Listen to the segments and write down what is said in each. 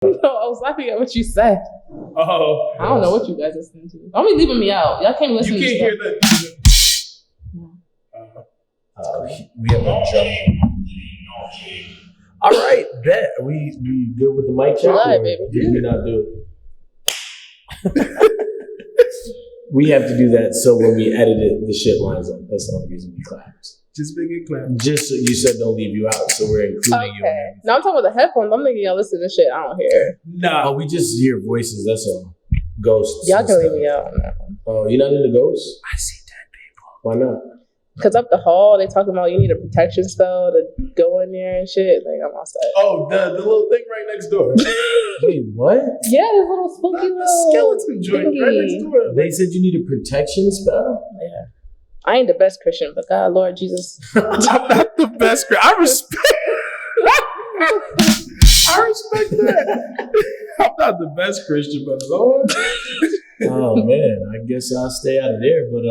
No, I was laughing at what you said. Oh. I don't know what you guys listening to. Don't be leaving me out. Y'all can't listen to You me. can't hear that. We have a jump. All right, bet. We good with the mic check? Live, baby. Did we not do it? We have to do that so when we edit it, the shit lines up. That's the only reason we clapped. Just make it clap. Just so you said don't leave you out, so we're including you. Okay. Now I'm talking about the headphones. I'm thinking y'all listen to shit I don't hear. Nah. Oh, we just hear voices. That's all. Ghosts. Y'all and can leave stuff. me out. Oh, you're not into ghosts? I see dead people. Why not? Because up the hall, they talking about you need a protection spell to go in there and shit. Like, I'm all set. Oh, the little thing right next door. Wait, what? Yeah, this little spooky The little skeleton joint right thingy. next door. They said you need a protection spell? Yeah. I ain't the best Christian, but God, Lord Jesus. I'm not the best. I respect that. I'm not the best Christian, but Lord. Oh man, I guess I'll stay out of there. But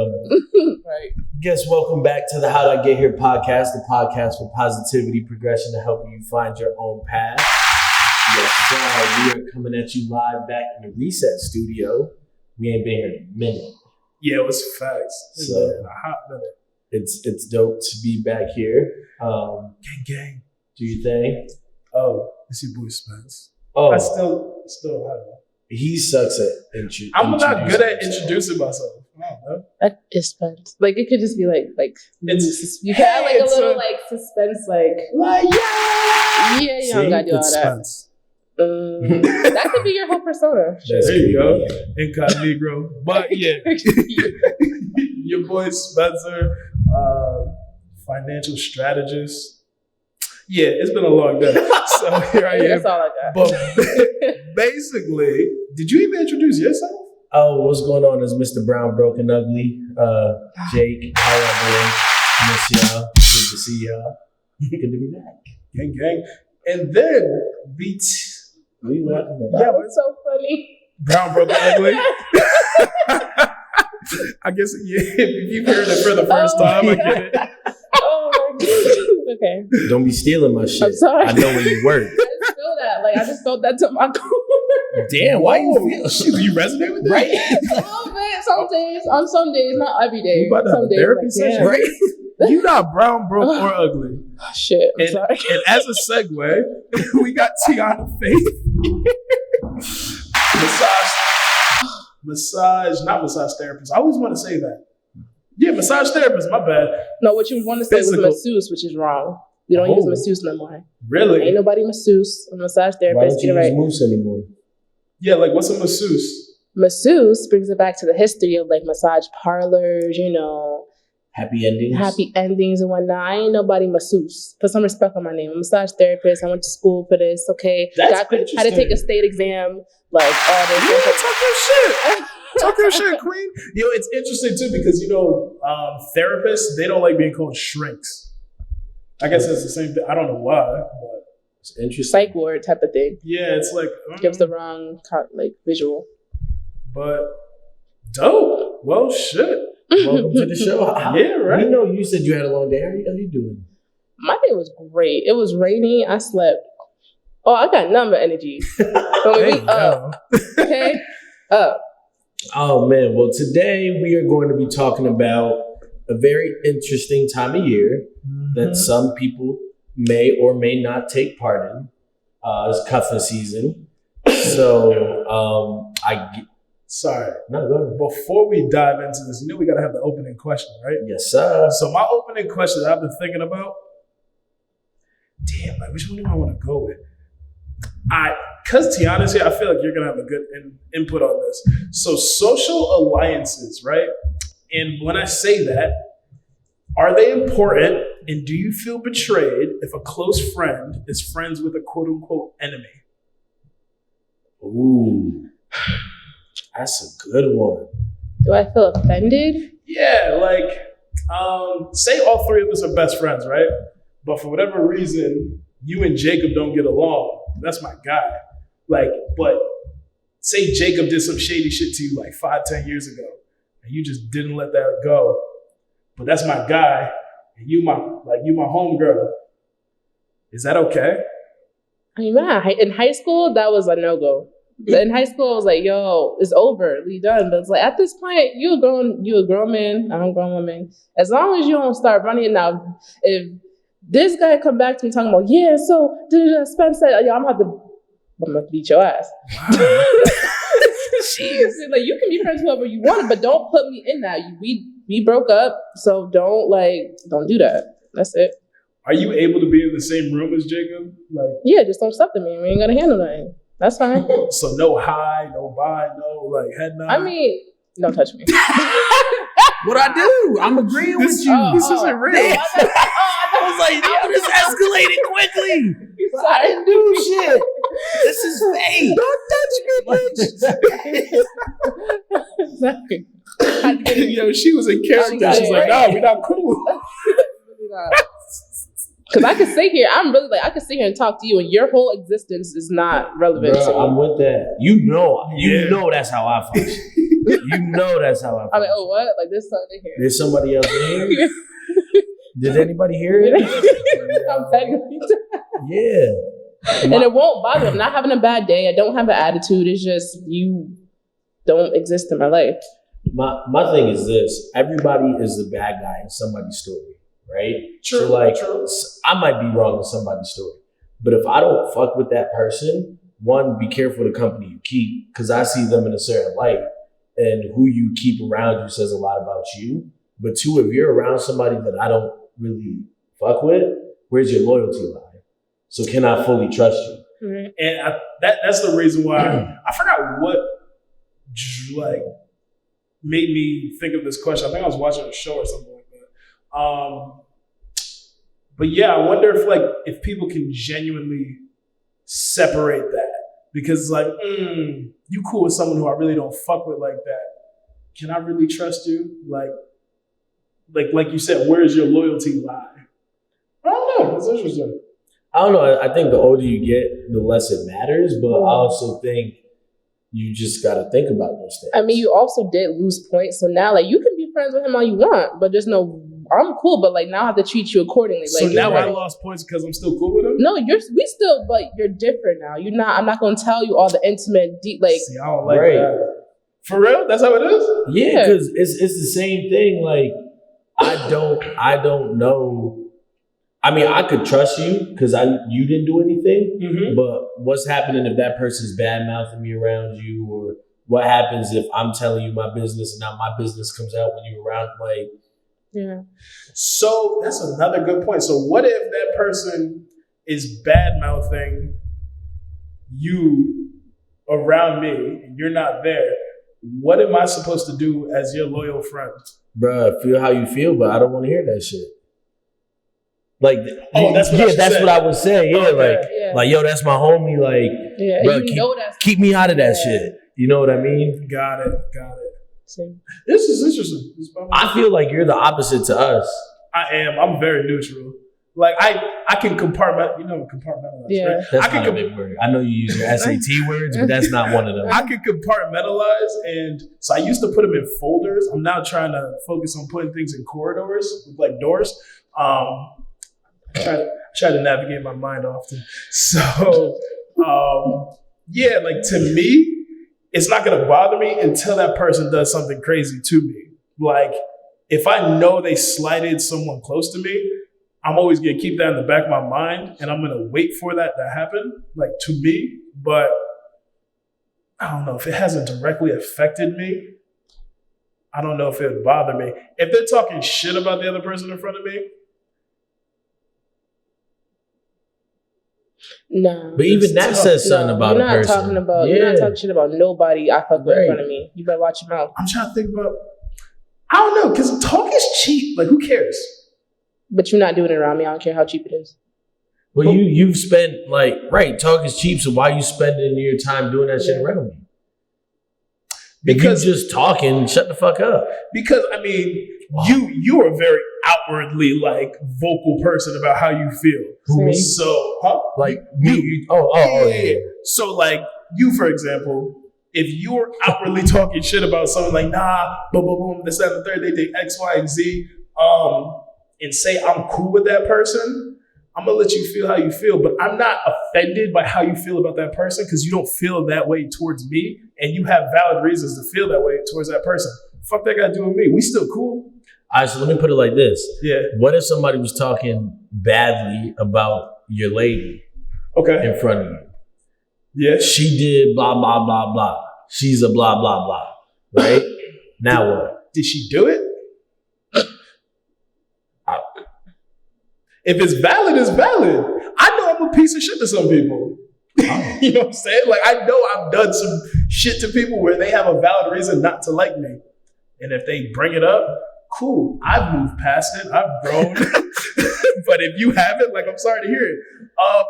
Right. guess welcome back to the How'd I Get Here podcast, the podcast for positivity progression to help you find your own path. Yes, we are coming at you live back in the Reset studio. We ain't been here in a minute. Yeah, it was facts. So- So, a hot minute. It's dope to be back here. Gang, gang. Do you think? Oh, it's your boy Spence. Oh, I still have it. he sucks at I'm not good at himself. introducing myself. I don't know. That is suspense. Like, it could just be like It's- you can have like a it's little a- like suspense, like, yeah. yeah, you don't gotta do all It's that. Spence. That could be your whole persona. That's There you go. creepy. Incognito. But yeah, your boy Spencer, financial strategist. Yeah, it's been a long day. So here I am. That's all I got. But basically, did you even introduce yourself? Oh, what's going on is Mr. Brown, Broken Ugly, Jake, how y'all doing? Miss y'all. Good to see y'all. Good to be back. Gang, gang. And then What are you laughing at? Yeah, That was so funny. Brown, Broken, Ugly. I guess if you've heard it for the first time, I get it. Oh my god. Okay. Don't be stealing my shit. I'm sorry. I know where you work. I just feel that. Like, I just felt that to my core. Damn, why you Whoa, feel shit, you resonate with that? right? Oh man, some days, on some days, not every day. We about to have Some a days, therapy like, session, damn. right? You not brown, broke, or ugly. Oh, shit, I'm And, sorry. and as a segue, we got Tiana Faith. Not massage therapist. I always want to say that. Yeah, massage therapist, my bad. No, what you want to say Physical. was masseuse, which is wrong. We don't use Oh. masseuse no more. Ain't Really? nobody masseuse. A massage Why therapist. don't Get you it use right. moose anymore? Yeah, like what's a masseuse? Masseuse brings it back to the history of like massage parlors, Happy endings? happy endings and whatnot. I ain't nobody masseuse. Put some respect on my name. I'm a massage therapist. I went to school for this. Okay, That's had to take interesting. a state exam. Like all this. Yeah, talk your shit. Talk your shit, queen. It's interesting too because therapists, they don't like being called shrinks. I guess that's the same thing. I don't know why, but It's interesting. Psych ward type of thing. yeah, it's like Gives the wrong visual. but dope. Well, shit. Welcome to the show. Yeah, right. We know you said you had a long day. How you doing? My day was great. It was rainy. I slept. Oh, I got number energy. So There we you up. go. Okay? Up. Oh man, well today we are going to be talking about a very interesting time of year that some people may or may not take part in. It's cuffing season. So Sorry. no, go ahead. Before we dive into this, we got to have the opening question, right? Yes, sir. So my opening question that I've been thinking about, like which one do I want to go with? Because Tiana's here, I feel like you're going to have a good input on this. So social alliances, right? And when I say that, are they important? And do you feel betrayed if a close friend is friends with a quote unquote enemy? Ooh, that's a good one. Do I feel offended? Yeah, like, say all three of us are best friends, right? But for whatever reason, you and Jacob don't get along. That's my guy. Like, but say Jacob did some shady shit to you like 5-10 years ago, and you just didn't let that go. But that's my guy, and you my homegirl. Is that okay? I mean, in high school, that was a no-go. In high school, I was like, yo, it's over. We done. But it's like, at this point, you a grown man, I'm a grown woman. As long as you don't start running now, if this guy come back to me talking about, yeah, so Spencer, yo, I'm gonna beat your ass. Jeez. Like, you can be friends with whoever you want, but don't put me in that. We broke up, so don't do that. That's it. Are you able to be in the same room as Jacob? Like, yeah, just don't step to me. We ain't gonna handle nothing. That's fine. So no hi, no bye, no like head nod. I mean, don't touch me. What I do? I'm agreeing with you. This isn't real. I was like, yo, this escalated quickly. I didn't do shit. This is fake. Don't touch me, Exactly. Yo, she was in character. She's like, no, we're not cool. Because I could sit here, I could sit here and talk to you, and your whole existence is not relevant to me. I'm with that. You know that's how I function. You know that's how I function. I'm like, oh, what? Like, there's something in here. There's somebody else in here? Did anybody hear it? I'm begging you. Yeah. And it won't bother me. I'm not having a bad day. I don't have an attitude. It's just you don't exist in my life. My thing is this. Everybody is the bad guy in somebody's story, right? True. So I might be wrong in somebody's story. But if I don't fuck with that person, one, be careful the company you keep, because I see them in a certain light. And who you keep around you says a lot about you. But two, if you're around somebody that I don't really fuck with, where's your loyalty lie? So can I fully trust you? Mm-hmm. And that's the reason why I forgot what like made me think of this question. I think I was watching a show or something like that. But yeah, I wonder if people can genuinely separate that, because it's like, you cool with someone who I really don't fuck with like that. Can I really trust you? Like you said, where's your loyalty lie? I don't know. It's interesting. I don't know. I think the older you get, the less it matters. But I also think you just got to think about those things. I mean, you also did lose points. So now, you can be friends with him all you want, but just know I'm cool, but now I have to treat you accordingly. So now I lost points because I'm still cool with him? No, but you're different now. You're not, I'm not going to tell you all the intimate, deep, See, I don't like that. For real? That's how it is? Yeah, because it's the same thing. I don't know. I mean, I could trust you because you didn't do anything. Mm-hmm. But what's happening if that person's bad mouthing me around you, or what happens if I'm telling you my business and now my business comes out when you're around? Yeah. So that's another good point. So what if that person is bad mouthing you around me and you're not there? What am I supposed to do as your loyal friend? Bruh, feel how you feel, but I don't want to hear that shit. That's what I would say. Yeah, yo, that's my homie. Bro, keep me out of that shit. You know what I mean? Got it. This is interesting. I feel like you're the opposite to us. I am. I'm very neutral. I can compartmentalize. Yeah. Right? That's not a big word. I know you use your SAT words, but that's not one of them. I can compartmentalize, and so I used to put them in folders. I'm now trying to focus on putting things in corridors with doors. I try to navigate my mind often. So, to me, it's not going to bother me until that person does something crazy to me. If I know they slighted someone close to me, I'm always going to keep that in the back of my mind, and I'm going to wait for that to happen, to me. But I don't know if it hasn't directly affected me. I don't know if it would bother me. If they're talking shit about the other person in front of me, no. But even that says something about a person. You're not talking shit about nobody I fuck with in front of me. You better watch your mouth. I'm trying to think about, I don't know, because talk is cheap. Who cares? But you're not doing it around me. I don't care how cheap it is. Well, you've spent, talk is cheap, so why are you spending your time doing that shit around me? Because you're just talking, shut the fuck up. Because, I mean, you are very outwardly, vocal person about how you feel. Who, me? So, huh? Me? Yeah. So, you, for example, if you're outwardly talking shit about someone nah, boom, boom, boom, this, that, and the third, they did X, Y, and Z, and say I'm cool with that person, I'm gonna let you feel how you feel, but I'm not offended by how you feel about that person because you don't feel that way towards me, and you have valid reasons to feel that way towards that person. Fuck that got to do with me. We still cool. All right, so let me put it like this. Yeah. What if somebody was talking badly about your lady in front of you? Yeah. She did blah, blah, blah, blah. She's a blah, blah, blah. Right? Now what? Did she do it? If it's valid, it's valid. I know I'm a piece of shit to some people. You know what I'm saying? Like, I know I've done some shit to people where they have a valid reason not to like me. And if they bring it up, cool. I've moved past it. I've grown. But if you haven't, like, I'm sorry to hear it.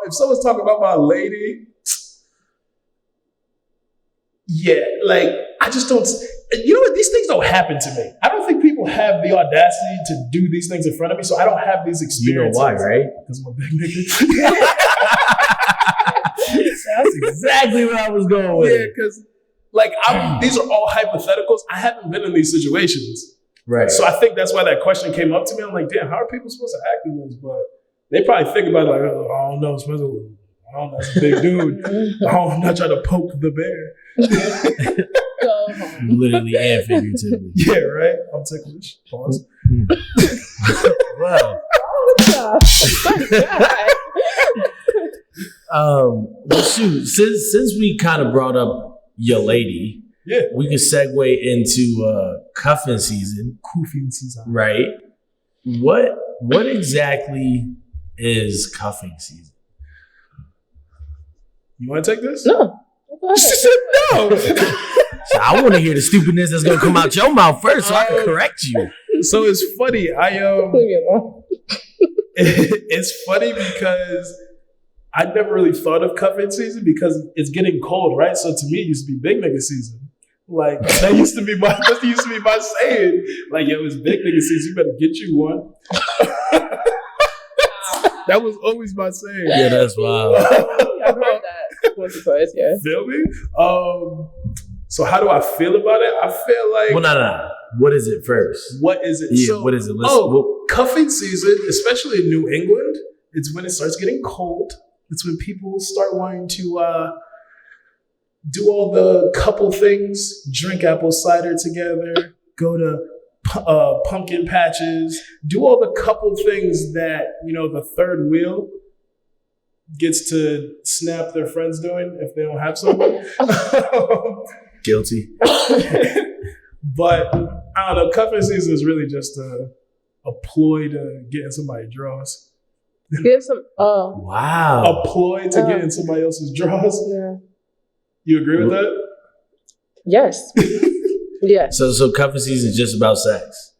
If someone's talking about my lady, yeah, like, I just don't, you know what? These things don't happen to me. I don't think people have the audacity to do these things in front of me, so I don't have these experiences. You know why, right? Because I'm a big nigga. That's exactly what I was going with. Yeah, because, like, these are all hypotheticals. I haven't been in these situations. Right. So I think that's why that question came up to me. I'm like, damn, how are people supposed to act in this? But they probably think about it like, oh, I don't know, especially, I don't know, that's a big dude. I'm not trying to poke the bear. Literally and figuratively. Yeah, right? I'm ticklish. Pause. Wow. Well, shoot, since we kind of brought up your lady, yeah, we can segue into cuffing season. Cuffin season. Right. What exactly is cuffing season? You want to take this? No. She said no. So I want to hear the stupidness that's gonna come out your mouth first, so I can correct you. So it's funny. Leave me alone. It's funny because I never really thought of cuffing season because it's getting cold, right? So to me, it used to be big nigga season. Like that used to be my saying. Like, yo, it's big nigga season. You better get you one. That was always my saying. Yeah, that's wild. I've heard that once or twice. Yeah. Feel me? So how do I feel about it? I feel like. Well, no. What is it first? What is it? Yeah, so, what is it? Cuffing season, especially in New England, it's when it starts getting cold. It's when people start wanting to do all the couple things, drink apple cider together, go to pumpkin patches, do all the couple things that, you know, the third wheel gets to snap their friends doing if they don't have someone. Guilty. But I don't know, cuffing season is really just a ploy to get in somebody's drawers. Get some. Wow. A ploy to get in somebody else's drawers. Yeah. You agree with that? Yes. Yes. So cuffing season is just about sex.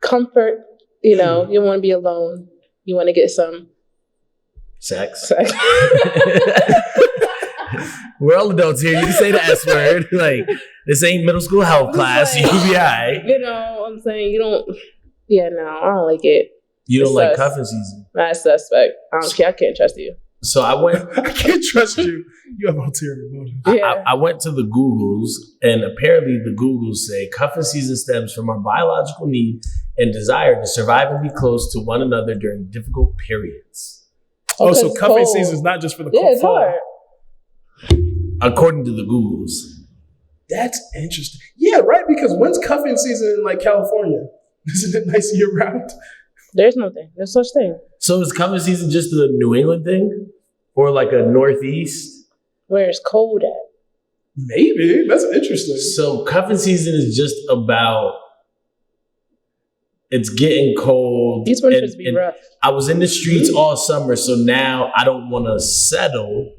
Comfort. You know, you want to be alone. You want to get some sex. We're all adults here. You can say the S word. Like, this ain't middle school health class. Like, You be all right. You know what I'm saying? You don't. Yeah, no, I don't like it. You don't like sus. cuffing season? That's suspect. I don't care. I can't trust you. So I went. I can't trust you. You have ulterior motives. Yeah. I went to the Googles, and apparently the Googles say cuffing season stems from our biological need and desire to survive and be close to one another during difficult periods. Oh, so cuffing cold. season is not just for the Yeah, cold it's fall. hard. According to the Googles. That's interesting. Yeah, right, because when's cuffing season in like California? Isn't it nice year round? There's nothing. There's such thing. So is cuffing season just a New England thing? Or like a Northeast? Where it's cold at. Maybe. That's interesting. So cuffing season is just about it's getting cold. These winters be rough. I was in the streets all summer, so now I don't want to settle,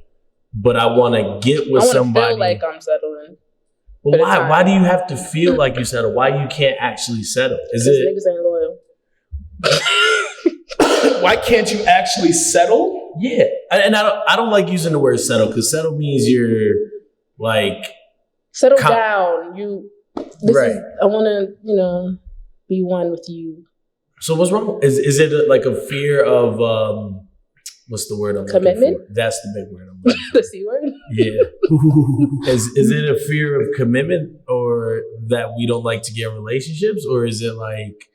but I want to get with somebody. I feel like I'm settling. Well, why do you have to feel like you settle? Why you can't actually settle? Is it niggas ain't loyal? Why can't you actually settle? Yeah, and I don't like using the word settle because settle means you're like settle down. Right. I want to be one with you. So what's wrong? Is it like a fear of what's the word I'm commitment? looking for? That's the big word I'm looking for. The C word? Yeah. Is it a fear of commitment or that we don't like to get in relationships, or is it like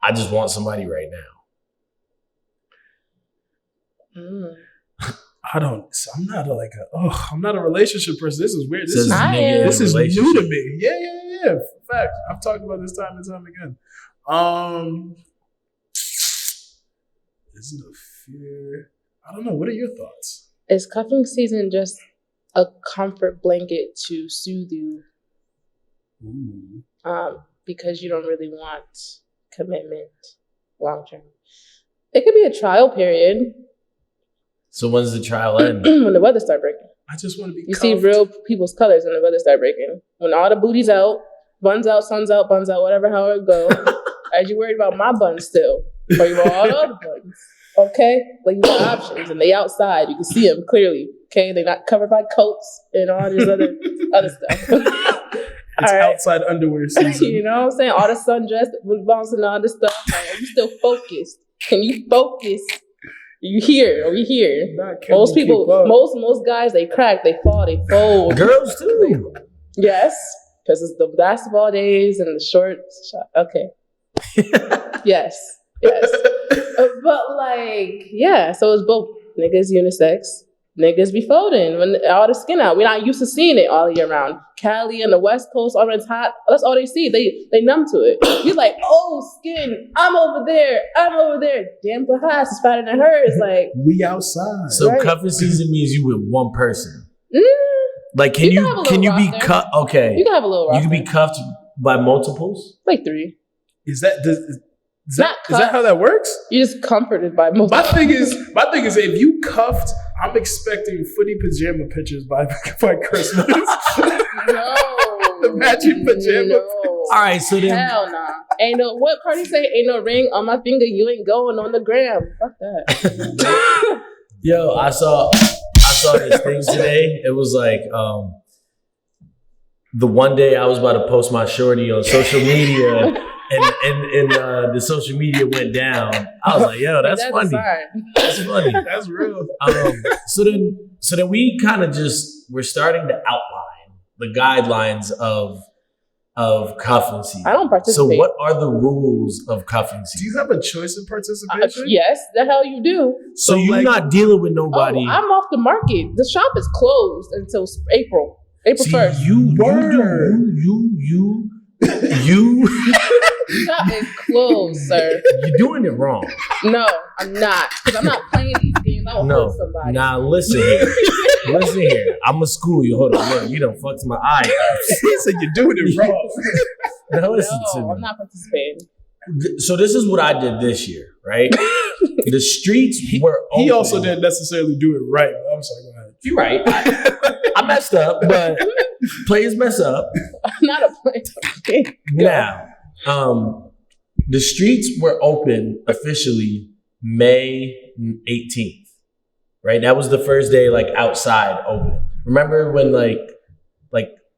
I just want somebody right now? I'm not a relationship person. This is weird. This is new to me. Yeah. In fact, I've talked about this time and time again. Is it a fear? I don't know. What are your thoughts? Is cuffing season just a comfort blanket to soothe you? Ooh. Because you don't really want commitment long term. It could be a trial period. So when's the trial end? When the weather start breaking. I just want to be You see real people's colors when the weather start breaking. When all the booty's out, buns out, suns out, buns out, whatever, how it go. As you worried about my buns still. Or you want all the other buns. Okay? Like you got options and they outside. You can see them clearly. Okay? They're not covered by coats and all this other stuff. It's outside underwear season. You know what I'm saying? All the sundress, bouncing all this stuff. Like, are you still focused? Can you focus? You here? Are we here? Most people, most guys, they crack, they fall, they fold. Girls too. Yes, because it's the basketball days and the shorts. Okay. yes. But like, yeah. So it's both niggas unisex. Niggas be folding when all the skin out. We're not used to seeing it all year round. Cali and the West Coast, all it's hot. That's all they see. They numb to it. You're like, oh, skin. I'm over there. Damn, perhaps it's fatter than hers. Like we outside. So cuffing season means you with one person. Like, can you be cuffed? Okay, you can have a little. You can be cuffed by multiples. Like 3. Is that how that works? You're just comforted by multiples. My thing is, if you cuffed, I'm expecting footy pajama pictures by Christmas. No. The matching pajama. No. All right, so then. Hell nah. Ain't no, what Cardi say? Ain't no ring on my finger. You ain't going on the gram. Fuck that. Yo, I saw this thing today. It was like the one day I was about to post my shorty on social media, and the social media went down. I was like, yo, that's funny. That's funny. That's real. So then we kind of we're starting to outline the guidelines of cuffing season. I don't participate. So what are the rules of cuffing season? Do you have a choice in participation? Yes, the hell you do. So you're not dealing with nobody. I'm off the market. The shop is closed until April 1st. You The shop is closed, sir. You're doing it wrong. No, I'm not. Because I'm not playing these games. I will hurt somebody. Nah, listen here. I'm going to school you. Hold on. Look, you done fucked my eye. He said you're doing it wrong. Now listen to me. I'm not participating. So this is what I did this year, right? The streets were open. He also didn't necessarily do it right. I'm sorry, go ahead. You're right. I messed up, but players mess up. I'm not a player. Now, the streets were open officially May 18th, right? That was the first day, like, outside open. Remember when, like.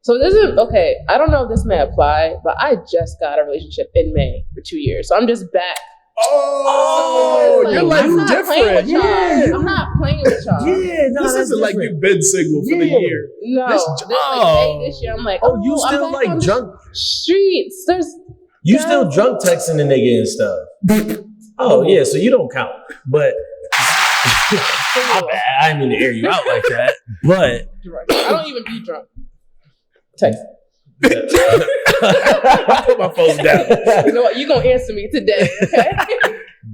So this is, okay, I don't know if this may apply, but I just got a relationship in May for 2 years. So I'm just back. Oh, your life is different. Yeah. I'm not playing with y'all. Yeah, no, this isn't like you've been single for the year. No, this year I'm like, you still like drunk streets. You still drunk texting the nigga and stuff. Oh yeah, so you don't count. But I didn't mean to air you out like that. But I don't even be drunk. Text. I put my phone down. You know what? You're going to answer me today, okay?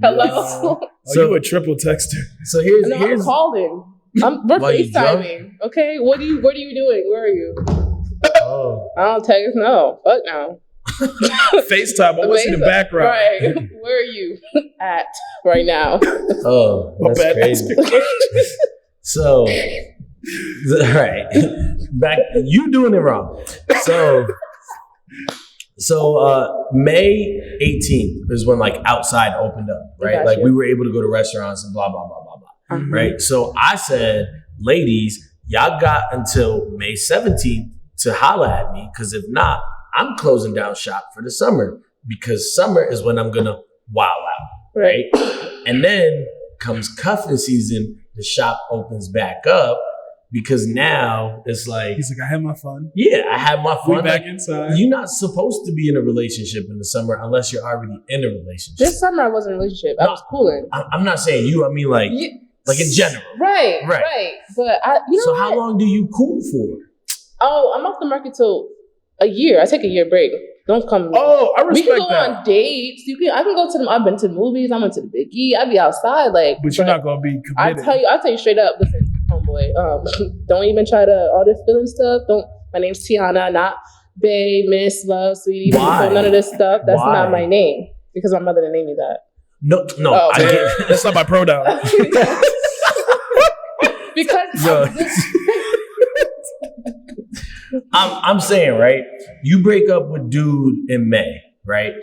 Hello? So you a triple texter. So here's I'm calling. We're FaceTiming, okay? What are you doing? Where are you? Oh. I don't text. No. Fuck no. FaceTime. I want to see the background. Right. Where are you at right now? Oh, that's crazy. So, all right. Back, you doing it wrong. So May 18th is when, like, outside opened up, right? Like, we were able to go to restaurants and blah, blah, blah, blah, blah, mm-hmm. right? So I said, ladies, y'all got until May 17th to holla at me, because if not, I'm closing down shop for the summer, because summer is when I'm going to wow out, right? And then comes cuffing season, the shop opens back up, because now it's like... He's like, I had my fun. Yeah, I had my fun. We back inside. You're not supposed to be in a relationship in the summer unless you're already in a relationship. This summer I wasn't in a relationship. I was cooling. I'm not saying you. I mean, like Like in general. Right. But So how long do you cool for? Oh, I'm off the market till a year. I take a year break. Don't come. Oh, I respect we can go that. on dates. I can go to them. I've been to the movies. I went to the Big E. I'd be outside, like. But you're not gonna be committed. I'll tell you straight up. Listen, homeboy. Don't even try to all this feeling stuff. Don't. My name's Tiana, not Bae, Miss, Love, Sweetie. Why? None of this stuff. That's Why? not my name because my mother didn't name me that. No. Oh. I get That's not my pronoun. Because I'm saying, right? You break up with dude in May, right?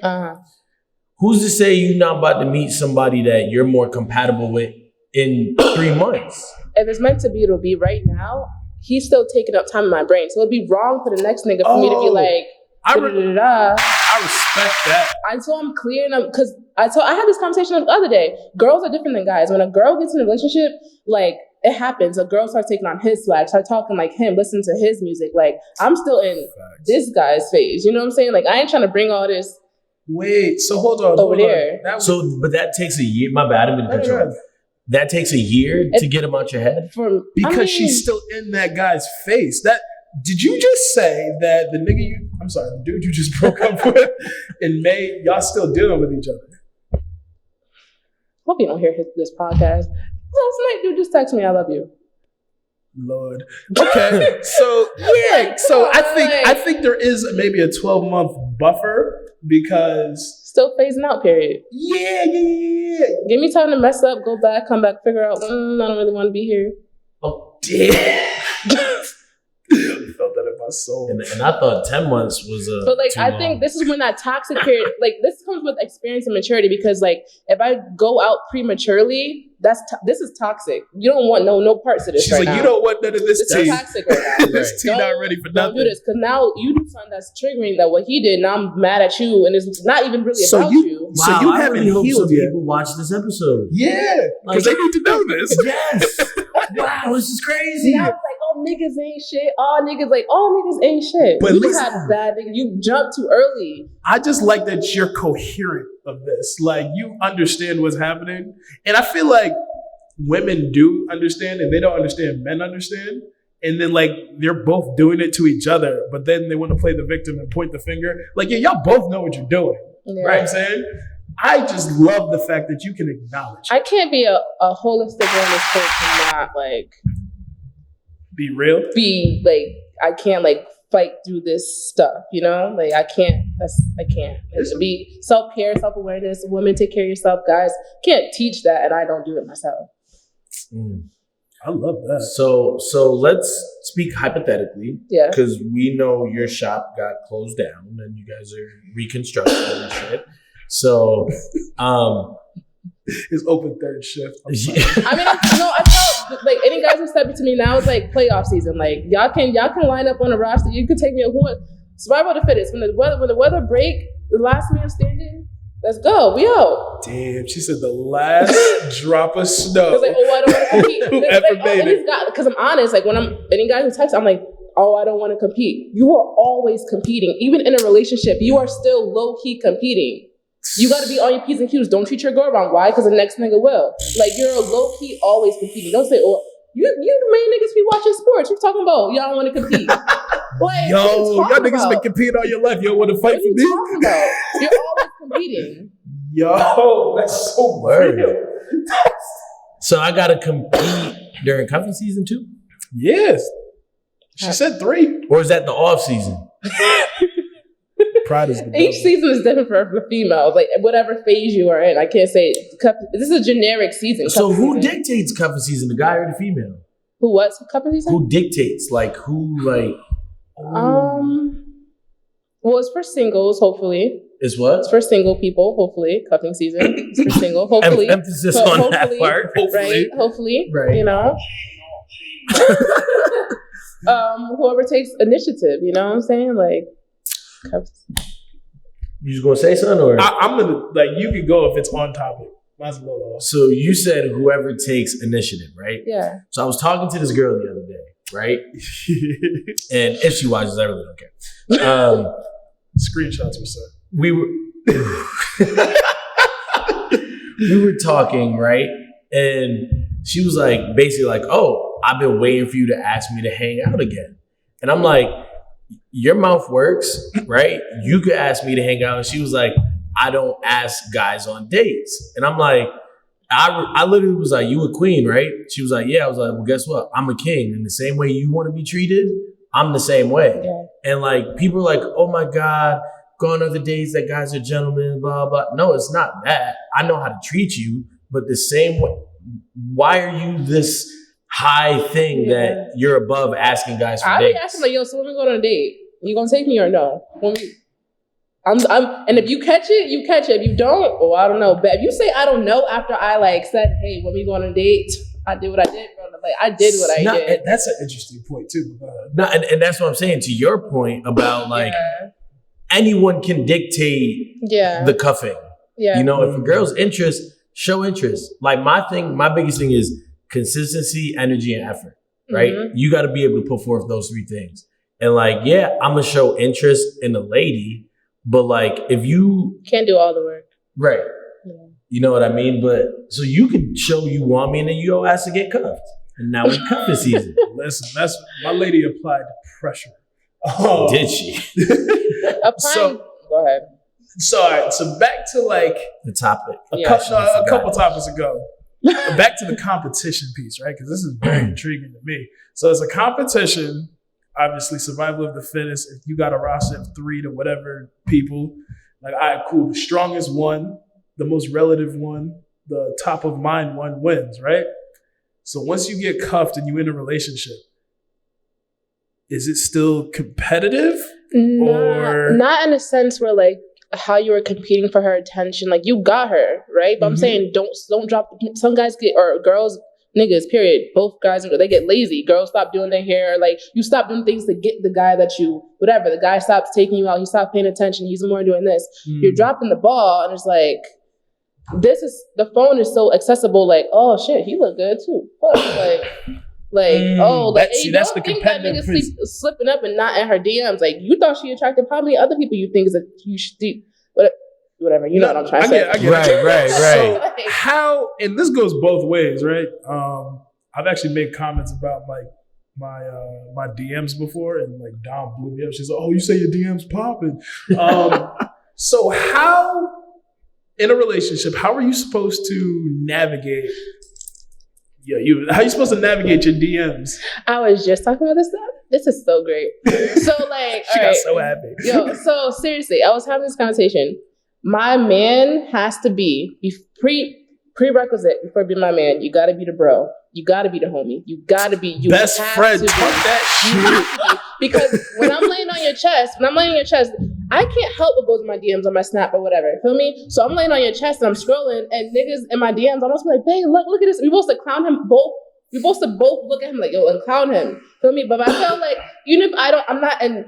Who's to say you're not about to meet somebody that you're more compatible with in 3 months? If it's meant to be, it'll be. Right now, he's still taking up time in my brain. So it'd be wrong for the next nigga for me to be like, I respect that. Until I'm clear enough, because I had this conversation the other day. Girls are different than guys. When a girl gets in a relationship, like, it happens. A girl starts taking on his swag, start talking like him, listen to his music. Like, I'm still in this guy's phase. You know what I'm saying? Like, I ain't trying to bring all this. Wait, so hold on. Over there. But that takes a year. My bad, I'm in control. That takes a year to get him out your head? Because she's still in that guy's face. Did you just say that the dude you just broke up with in May, y'all still dealing with each other? Hope you don't hear this podcast. Last night, dude just texted me, I love you. Lord. Okay. So I think there is maybe a 12-month buffer because still phasing out period. Yeah. Give me time to mess up, go back, come back, figure out I don't really want to be here. Oh damn. I felt that in my soul. And I thought 10 months was but like I think this is when that toxic period, like this comes with experience and maturity, because like if I go out prematurely, this is toxic. You don't want no parts of this. She's now. You don't want none of this tea. This is toxic right now. This tea not ready for nothing. Don't do this, because now you do something that's triggering that what he did. Now I'm mad at you, and it's not even really about you. Wow, so you I haven't really healed hope yet. People watch this episode. Yeah, because they need to know this. Yes. Wow, this is crazy. Now it's like, oh, niggas ain't shit. All niggas ain't shit. But you just had bad niggas. You jumped too early. I just like that you're coherent of this. Like, you understand what's happening. And I feel like women do understand, and they don't understand men understand. And then, like, they're both doing it to each other, but then they want to play the victim and point the finger. Like, yeah, y'all both know what you're doing. Yeah. Right? I'm saying? I just love the fact that you can acknowledge. I can't be a holistic wellness coach and not, like, be real. Be like, I can't like fight through this stuff, you know? Like I can't. Be self-care, self-awareness. Women, take care of yourself. Guys can't teach that, and I don't do it myself. I love that. So let's speak hypothetically. Yeah. Because we know your shop got closed down and you guys are reconstructing and shit. So it's open third shift. I mean, I tell like any guys who step into me now, it's like playoff season. Like y'all can line up on a roster. You could take me survival of the fittest. When the weather break, the last man standing. Let's go. We out. Damn, she said the last drop of snow. Because like, I don't want to compete. Whoever made it. Because I'm honest. Like when any guy who texts, I'm like, I don't want to compete. You are always competing. Even in a relationship, you are still low key competing. You got to be on your P's and Q's. Don't treat your girl wrong. Why? Because the next nigga will. Like, you're a low-key always competing. Don't say, you main niggas be watching sports. You're talking about y'all don't want to compete. Like, y'all niggas been competing all your life. You don't want to fight for me? Talking about? You're always competing. Yo, that's so real. So I got to compete during cuffing season too? Yes. She said 3. Or is that the off season? Pride is the Each season is different for females. Like whatever phase you are in, I can't say this is a generic season. So who dictates cuffing season, the guy or the female? Who what? Cuffing season? Who dictates? Well, it's for singles, hopefully. It's what? It's for single people, hopefully. Cuffing season. It's for single, hopefully. Emphasis on that part. Hopefully. Right? Hopefully. Right. You know. Whoever takes initiative, you know what I'm saying? Like. You just gonna say something, or I'm gonna you can go if it's on topic. Mine's a little off. So you said whoever takes initiative, right? Yeah. So I was talking to this girl the other day, right? And if she watches, I really don't care. Screenshots were sent. We were talking, right? And she was like, basically like, oh, I've been waiting for you to ask me to hang out again. And I'm like, your mouth works, right? You could ask me to hang out. And she was like, I don't ask guys on dates. And I'm like, I literally was like, you a queen, right? She was like, yeah. I was like, well, guess what? I'm a king. And the same way you want to be treated, I'm the same way. Yeah. And like, people are like, oh my God, go on other dates that guys are gentlemen, blah, blah. No, it's not that. I know how to treat you, but the same way, why are you this high thing that you're above asking guys for dates? I be asking like, yo, so when we go on a date, you gonna take me or no? And if you catch it, you catch it. If you don't, oh, I don't know. But if you say I don't know after I like said, hey, when we go on a date, I did what I did, bro. Like I did what I did. That's an interesting point too. And that's what I'm saying. To your point about like anyone can dictate the cuffing. Yeah. You know, if a girl's interest, show interest. Like my biggest thing is consistency, energy, and effort. Right? Mm-hmm. You got to be able to put forth those three things. And like, yeah, I'm gonna show interest in a lady, but like, if you can't do all the work, right? Yeah. You know what I mean? But so you can show you want me, and then you don't ask to get cuffed. And now we cuffing season. Listen, that's my lady applied pressure. Oh, did she? Go ahead. So, all right. So back to like the topic. A couple topics ago. Back to the competition piece, right? Because this is very intriguing to me. So it's a competition. Obviously, survival of the fittest. If you got a roster of 3 to whatever people, like, all right, cool. The strongest one, the most relative one, the top of mind one wins, right? So once you get cuffed and you're in a relationship, is it still competitive? Not in a sense where like how you were competing for her attention. Like you got her, right? But I'm saying don't drop. Some guys get, or girls, niggas, period. Both guys, they get lazy. Girls stop doing their hair. Like, you stop doing things to get the guy that you, whatever. The guy stops taking you out. He stops paying attention. He's more doing this. You're dropping the ball, and it's like, the phone is so accessible. Like, oh shit, he look good too. Fuck, that's the competitive that nigga slipping up and not in her DMs. Like, you thought she attracted. How many other people you think is that you should do? Whatever, you know what I'm trying to say. I get right. So how, and this goes both ways, right? I've actually made comments about like my DMs before, and like Dom blew me up. She's like, "Oh, you say your DMs popping." So how, in a relationship, how are you supposed to navigate? How are you supposed to navigate your DMs? I was just talking about this stuff. This is so great. So like, she got so happy. So seriously, I was having this conversation. My man has to be prerequisite before being my man. You got to be the bro. You got to be the homie. You got to be best friend. Talk that shit. Because when I'm laying on your chest, I can't help but go to my DMs on my Snap or whatever. Feel me? So I'm laying on your chest and I'm scrolling, and niggas in my DMs, I'm also like, babe, look at this. We're supposed to clown him both. We're supposed to both look at him like, yo, and clown him. Feel me? But I feel like, even if I'm not, and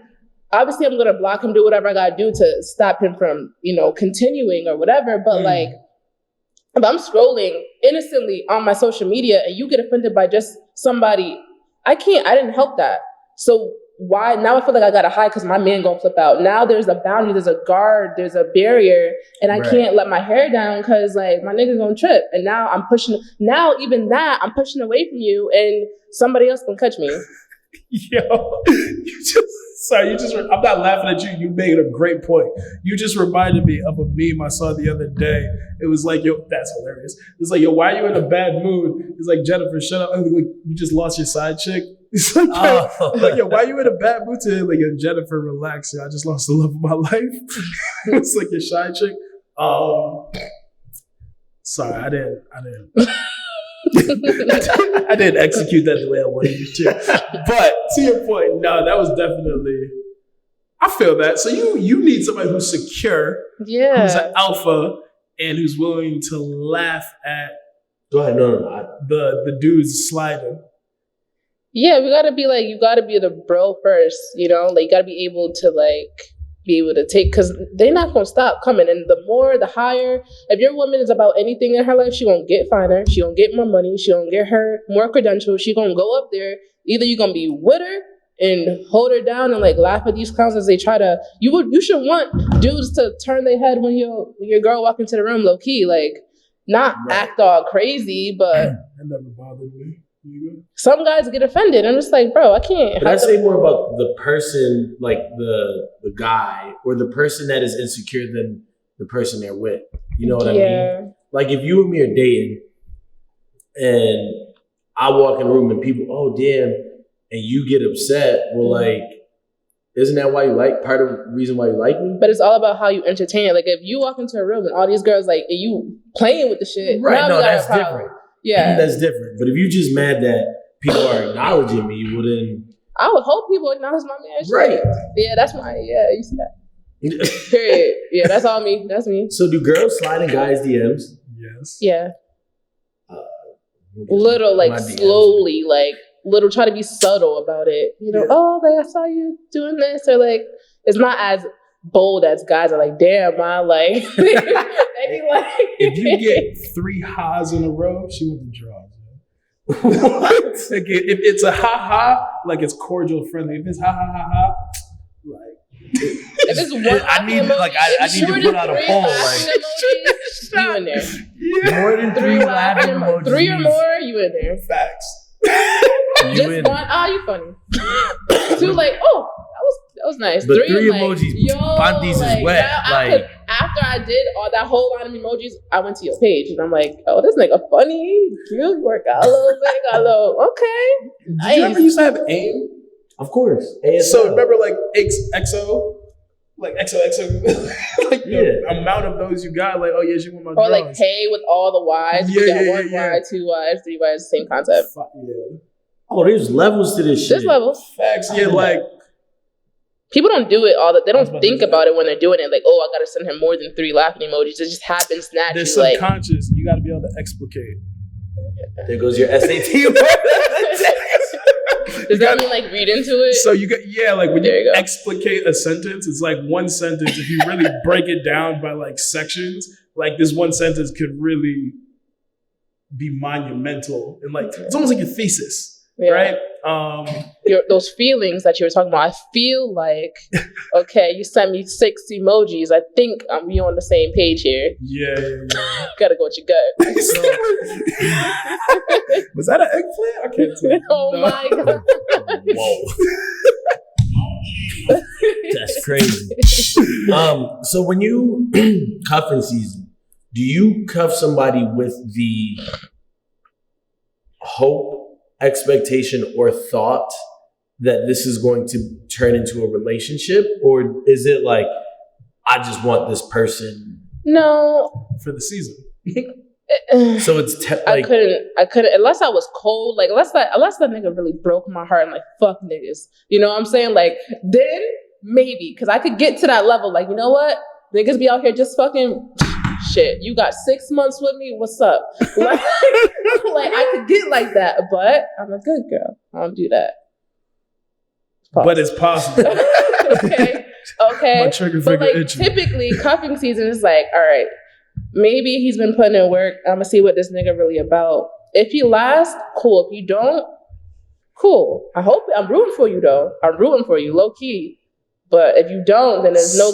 obviously I'm going to block him, do whatever I got to do to stop him from, continuing or whatever. But like, if I'm scrolling innocently on my social media and you get offended by just somebody, I didn't help that. So why, now I feel like I got to hide because my man going to flip out. Now there's a boundary, there's a guard, there's a barrier, and I can't let my hair down because like my nigga's going to trip. And now I'm pushing away from you, and somebody else can catch me. Yo, I'm not laughing at you. You made a great point. You just reminded me of a meme I saw the other day. It was like, yo, that's hilarious. It's like, yo, why are you in a bad mood? It's like, Jennifer, shut up. Like, you just lost your side chick. It's like, yo, why are you in a bad mood today? Like, yo, Jennifer, relax. Yo, I just lost the love of my life. It's like your side chick. Sorry, I didn't. I didn't execute that the way I wanted you to. But to your point, no, that was definitely, I feel that. So you need somebody who's secure, who's an alpha, and who's willing to laugh at the dudes sliding. Yeah, you gotta be the bro first, like you gotta be able to take, because they're not gonna stop coming. And the more, the higher. If your woman is about anything in her life, she gonna get finer, she gonna get more money, she gonna get her more credentials, she gonna go up there. Either you gonna be with her and hold her down and like laugh at these clowns as they try to. You should want dudes to turn their head when your girl walk into the room low key. Like, not act all crazy, but That never bothered me. Some guys get offended. I'm just like, bro, I can't. But I say more about the person, like the guy, or the person that is insecure than the person they're with. You know what I mean? Like if you and me are dating, and I walk in a room and people, oh damn, and you get upset. Well, like, isn't that why you like part of the reason why you like me? But it's all about how you entertain it. Like if you walk into a room and all these girls like and you playing with the shit, right? No, that's different. Yeah, that's different. But if you just mad that people are acknowledging me, well then I would hope people acknowledge my man. Right? Yeah, that's my you see that. Period. Yeah, that's all me. That's me. So do girls slide in guys' DMs? Yes. Yeah. Little like slowly, like little try to be subtle about it. You know, oh, like I saw you doing this, or like it's not as bold as guys are like, damn, man, like they be like if you get 3 ha's in a row, she went to draws. What? Like if it's a ha, like it's cordial friendly. If it's ha, like if it's one, I need to put out a poll. Like you in there. More than 3 laughing emojis. 3 or more, you in there. Facts. Just one, you funny. 2, like, oh, that was nice. But 3 like, emojis, yo, Panties like, is wet. Like after I did all that whole line of emojis, I went to your page and I'm like, oh, this nigga funny, cute, you work out a little bit, got a little okay. Did you ever used to have AIM? Of course. ASL. So remember like XO? Like XOXO, like the amount of those you got, like, oh yeah, she want my or drawings. like pay with all the Y's. You got 1 Y, 2 Y's, 3 Y's, same concept. Yeah. Oh, there's levels to this shit. There's levels. Facts. Yeah, like people don't do it all that. They don't think about it when they're doing it. Like, oh, I gotta send him more than 3 laughing emojis. It just happens naturally. They're subconscious. You gotta be able to explicate. There goes your SAT. Does that mean like read into it? So you got like when you explicate a sentence, it's like one sentence. If you really break it down by like sections, like this one sentence could really be monumental and like it's almost like your thesis, right? Those feelings that you were talking about. I feel like okay, you sent me 6 emojis. I think we on the same page here. Yeah. Gotta go with your gut. Was that an eggplant? I can't tell. Oh my god! Whoa, that's crazy. So when you cuffing season, do you cuff somebody with the hope, expectation, or thought that this is going to turn into a relationship, or is it like I just want this person? No, for the season. So it's I couldn't unless I was cold, like unless that nigga really broke my heart and like fuck niggas, you know what I'm saying? Like then maybe because I could get to that level. Like you know what, niggas be out here just fucking shit. You got 6 months with me. What's up? Like I could get like that, but I'm a good girl. I don't do that. But it's possible. Okay. My trigger but finger like itching. typically cuffing season is like, all right. Maybe he's been putting in work. I'm gonna see what this nigga really about. If he lasts, cool. If you don't, cool. I'm rooting for you though. I'm rooting for you, low key. But if you don't, then there's no,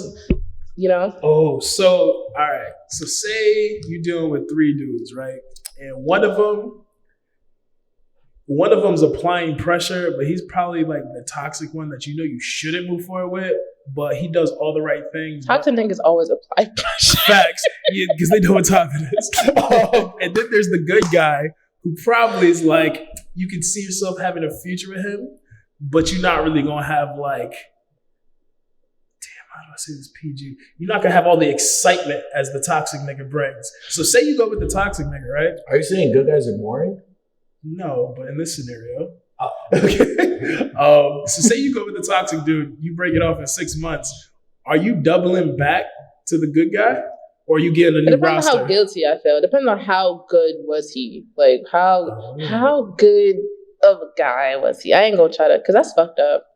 you know. Oh, so all right. So say you're dealing with 3 dudes, right? And one of them's applying pressure, but he's probably like the toxic one that you know you shouldn't move forward with. But he does all the right things. Toxic niggas always apply pressure. Facts, because they know what time it is. And then there's the good guy who probably is like, you can see yourself having a future with him, but you're not really gonna have like, damn, how do I say this PG? You're not gonna have all the excitement as the toxic nigga brings. So say you go with the toxic nigga, right? Are you saying good guys are boring? No, but in this scenario. Okay. So say you go with the toxic dude, you break it off in 6 months. Are you doubling back to the good guy, or are you getting a new roster? Depends on how guilty I feel. Depends on how good was he. Like how good of a guy was he? I ain't gonna try to, cause that's fucked up.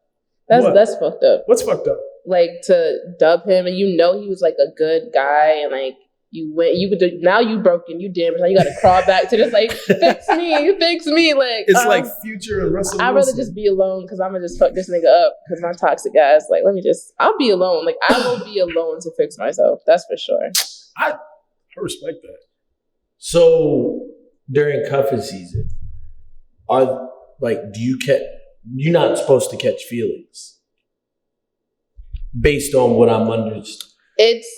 That's fucked up. What's fucked up? Like to dub him and you know he was like a good guy and like now you broken, you damaged. Now you gotta crawl back to this like fix me. Like it's like Future and Russell. I'd rather just be alone because I'm gonna just fuck this nigga up because my toxic guys like I'll be alone. Like I will be alone to fix myself. That's for sure. I respect that. So during cuffing season, you're not supposed to catch feelings based on what I'm understanding. It's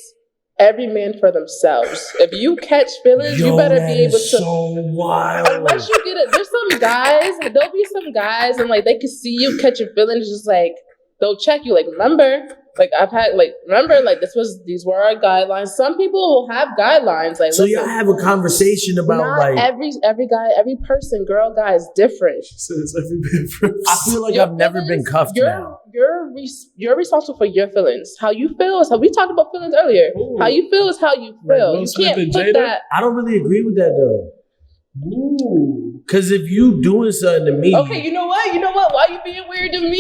every man for themselves. If you catch feelings, you better be able to. So wild. Unless you get it, there's some guys. There'll be some guys, and like they can see you catching feelings, just like they'll check you. Like remember, like I've had, like remember, like these were our guidelines. Some people will have guidelines. Like so, listen, y'all have a conversation about not like every guy, every person, girl, guy is different. I feel like I've never been cuffed now. You're responsible for your feelings. How you feel is how we talked about feelings earlier. Ooh. How you feel is how you feel. Will You Smith can't and put Jada? that. I don't really agree with that though. Ooh. Because if you doing something to me, Okay, you know what? Why you being weird to me?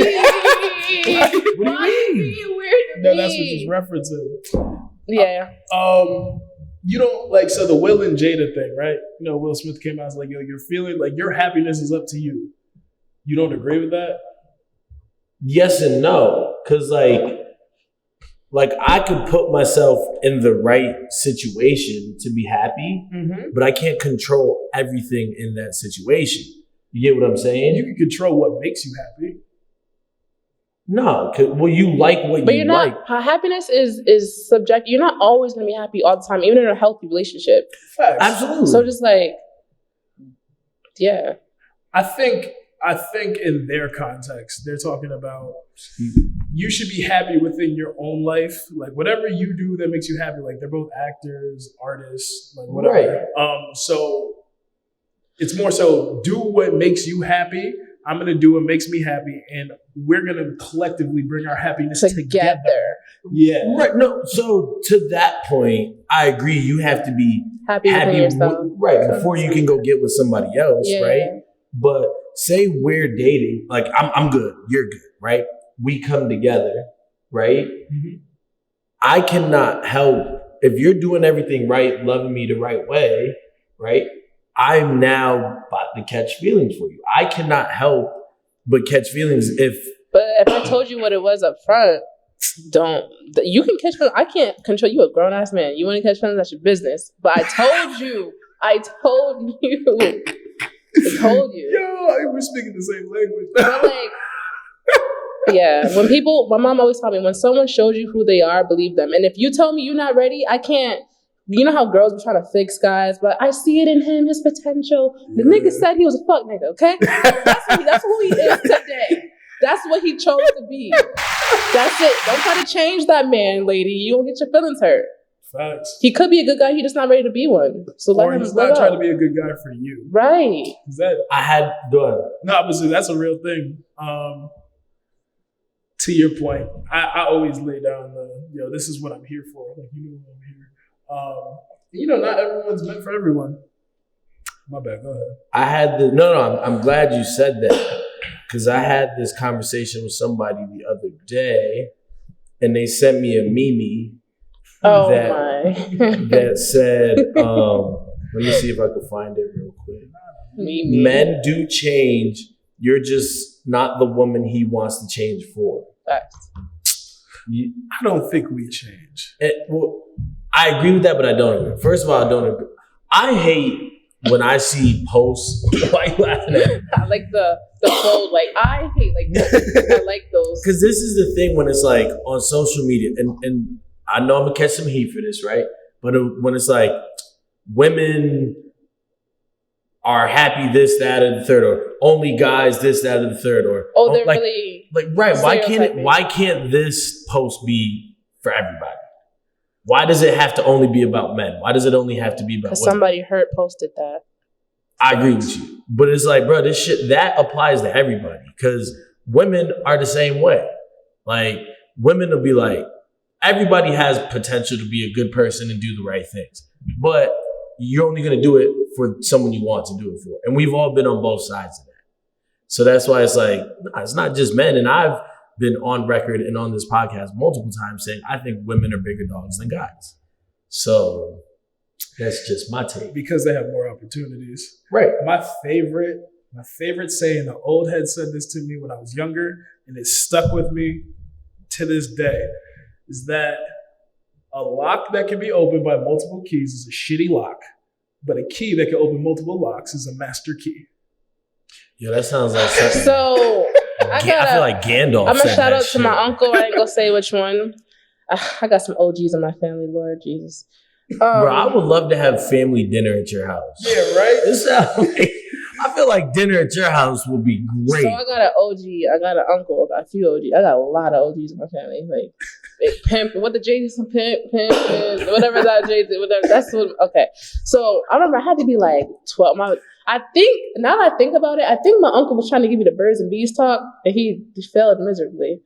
Why you being weird to No, me? that's what she's referencing. Yeah. You don't like, so the Will and Jada thing, right? You know, Will Smith came out and was like, yo, you're feeling like your happiness is up to you. You don't agree with that? yes and no. Because like I could put myself in the right situation to be happy, but I can't control everything in that situation. You get what I'm saying? You can control what makes you happy. No, well, you like what But you you're like. not. Happiness is subjective. You're not always gonna be happy all the time, even in a healthy relationship. Facts. Absolutely. So just like, yeah. I think in their context, they're talking about you should be happy within your own life. Like whatever you do that makes you happy. Like they're both actors, artists, like whatever. Right. So it's more so do what makes you happy. I'm gonna do what makes me happy, and we're gonna collectively bring our happiness together. Yeah. Right. No. So to that point, I agree. You have to be Happy within yourself. right, before you can go get with somebody else, Yeah. right? But say we're dating, like I'm good, you're good, right? We come together, right? I cannot help if you're doing everything right, loving me the right way, right? I'm now about to catch feelings for you. I cannot help but catch feelings if. But if I told you what it was up front, you can catch feelings. I can't control you, a grown ass man. You want to catch feelings, that's your business. But I told you. Yo, we're speaking the same language. But like, yeah, my mom always told me, when someone shows you who they are, believe them. And if you tell me you're not ready, I can't. You know how girls be trying to fix guys, but I see it in him, his potential. The nigga said he was a fuck nigga, okay? That's who he is today. That's what he chose to be. That's it. Don't try to change that man, lady. You won't get your feelings hurt. Facts. He could be a good guy, he just not ready to be one. So or he's not trying to be a good guy for you. Right. Go ahead. No, obviously that's a real thing. To your point, I always lay down this is what I'm here for. Like, you know what I'm here. Not everyone's meant for everyone. My bad, go ahead. I'm glad you said that, because I had this conversation with somebody the other day, and they sent me a meme that said, let me see if I can find it real quick. Men do change. You're just not the woman he wants to change for. I don't think we change. I agree with that, but I don't agree. First of all, I don't agree. I hate when I see posts. Why are you laughing at me? I like the fold. Like, I hate I like those. Because this is the thing when it's like on social media, and I know I'm gonna catch some heat for this, right? But when it's like women are happy this, that, and the third, or only guys this, that, and the third, or they're really right. Why can't this post be for everybody? Why does it have to only be about men? Why does it only have to be about women? Because somebody posted that. I agree with you. But it's like, bro, this shit, that applies to everybody. Because women are the same way. Like, women will be like, everybody has potential to be a good person and do the right things. But you're only going to do it for someone you want to do it for. And we've all been on both sides of that. So that's why it's like, it's not just men. And I've been on record and on this podcast multiple times saying I think women are bigger dogs than guys. So that's just my take. Because they have more opportunities. Right. My favorite saying, the old head said this to me when I was younger, and it stuck with me to this day, is that a lock that can be opened by multiple keys is a shitty lock. but a key that can open multiple locks is a master key. Yo, that sounds like something. So I feel like Gandalf. I'm gonna shout out shit. to my uncle. I ain't gonna say which one. I got some OGs in my family. Lord Jesus. Bro, I would love to have family dinner at your house. Yeah, right? This sounds like, I feel like dinner at your house would be great. So I got an OG. I got an uncle. I got a few OGs. I got a lot of OGs in my family. Like pimp. What the J's? Pimp. Whatever that J's. Whatever. That's what. Okay. So I remember I had to be like 12. I think now that I think about it, I think my uncle was trying to give me the birds and bees talk, and he failed miserably.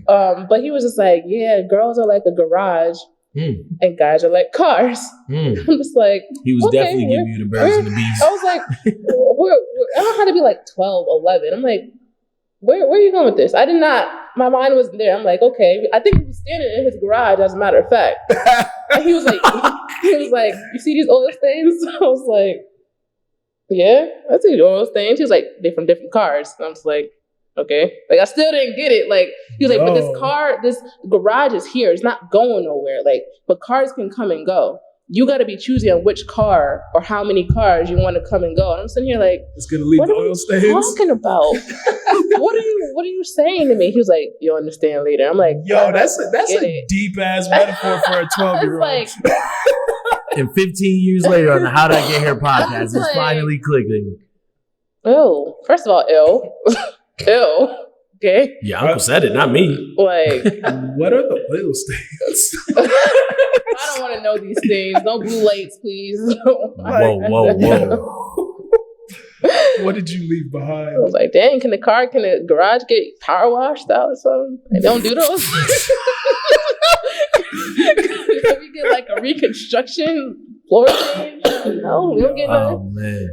But he was just like, "Yeah, girls are like a garage." And guys are like cars. I'm just like, he was definitely giving you the birds and the bees. I was like, I don't have to be like 12, 11. I'm like, where are you going with this? I did not, my mind wasn't there. I'm like, okay. I think he was standing in his garage, as a matter of fact. And he was like, you see these oil stains? I was like, yeah, I see the oil stains. He was like, they're from different cars. And I'm just like, okay. Like, I still didn't get it. Like, he was like, but this garage is here. It's not going nowhere. Like, but cars can come and go. You got to be choosy on which car or how many cars you want to come and go. And I'm sitting here like, it's going to leave the oil stains. What are you talking about? What are you saying to me? He was like, you'll understand later. I'm like, yo, that's a deep ass metaphor for a 12-year-old. Like, and 15 years later on the How Did I Get Here podcast, it's finally clicking. Oh, first of all, Ew. Okay. Yeah, Uncle said it, not me. Like, what are the oil stains? I don't want to know these things. No blue lights, please. Whoa. What did you leave behind? I was like, dang, can the garage get power washed out or something? They don't do those. Can we get like a reconstruction floor change? No, we don't get none. Oh man.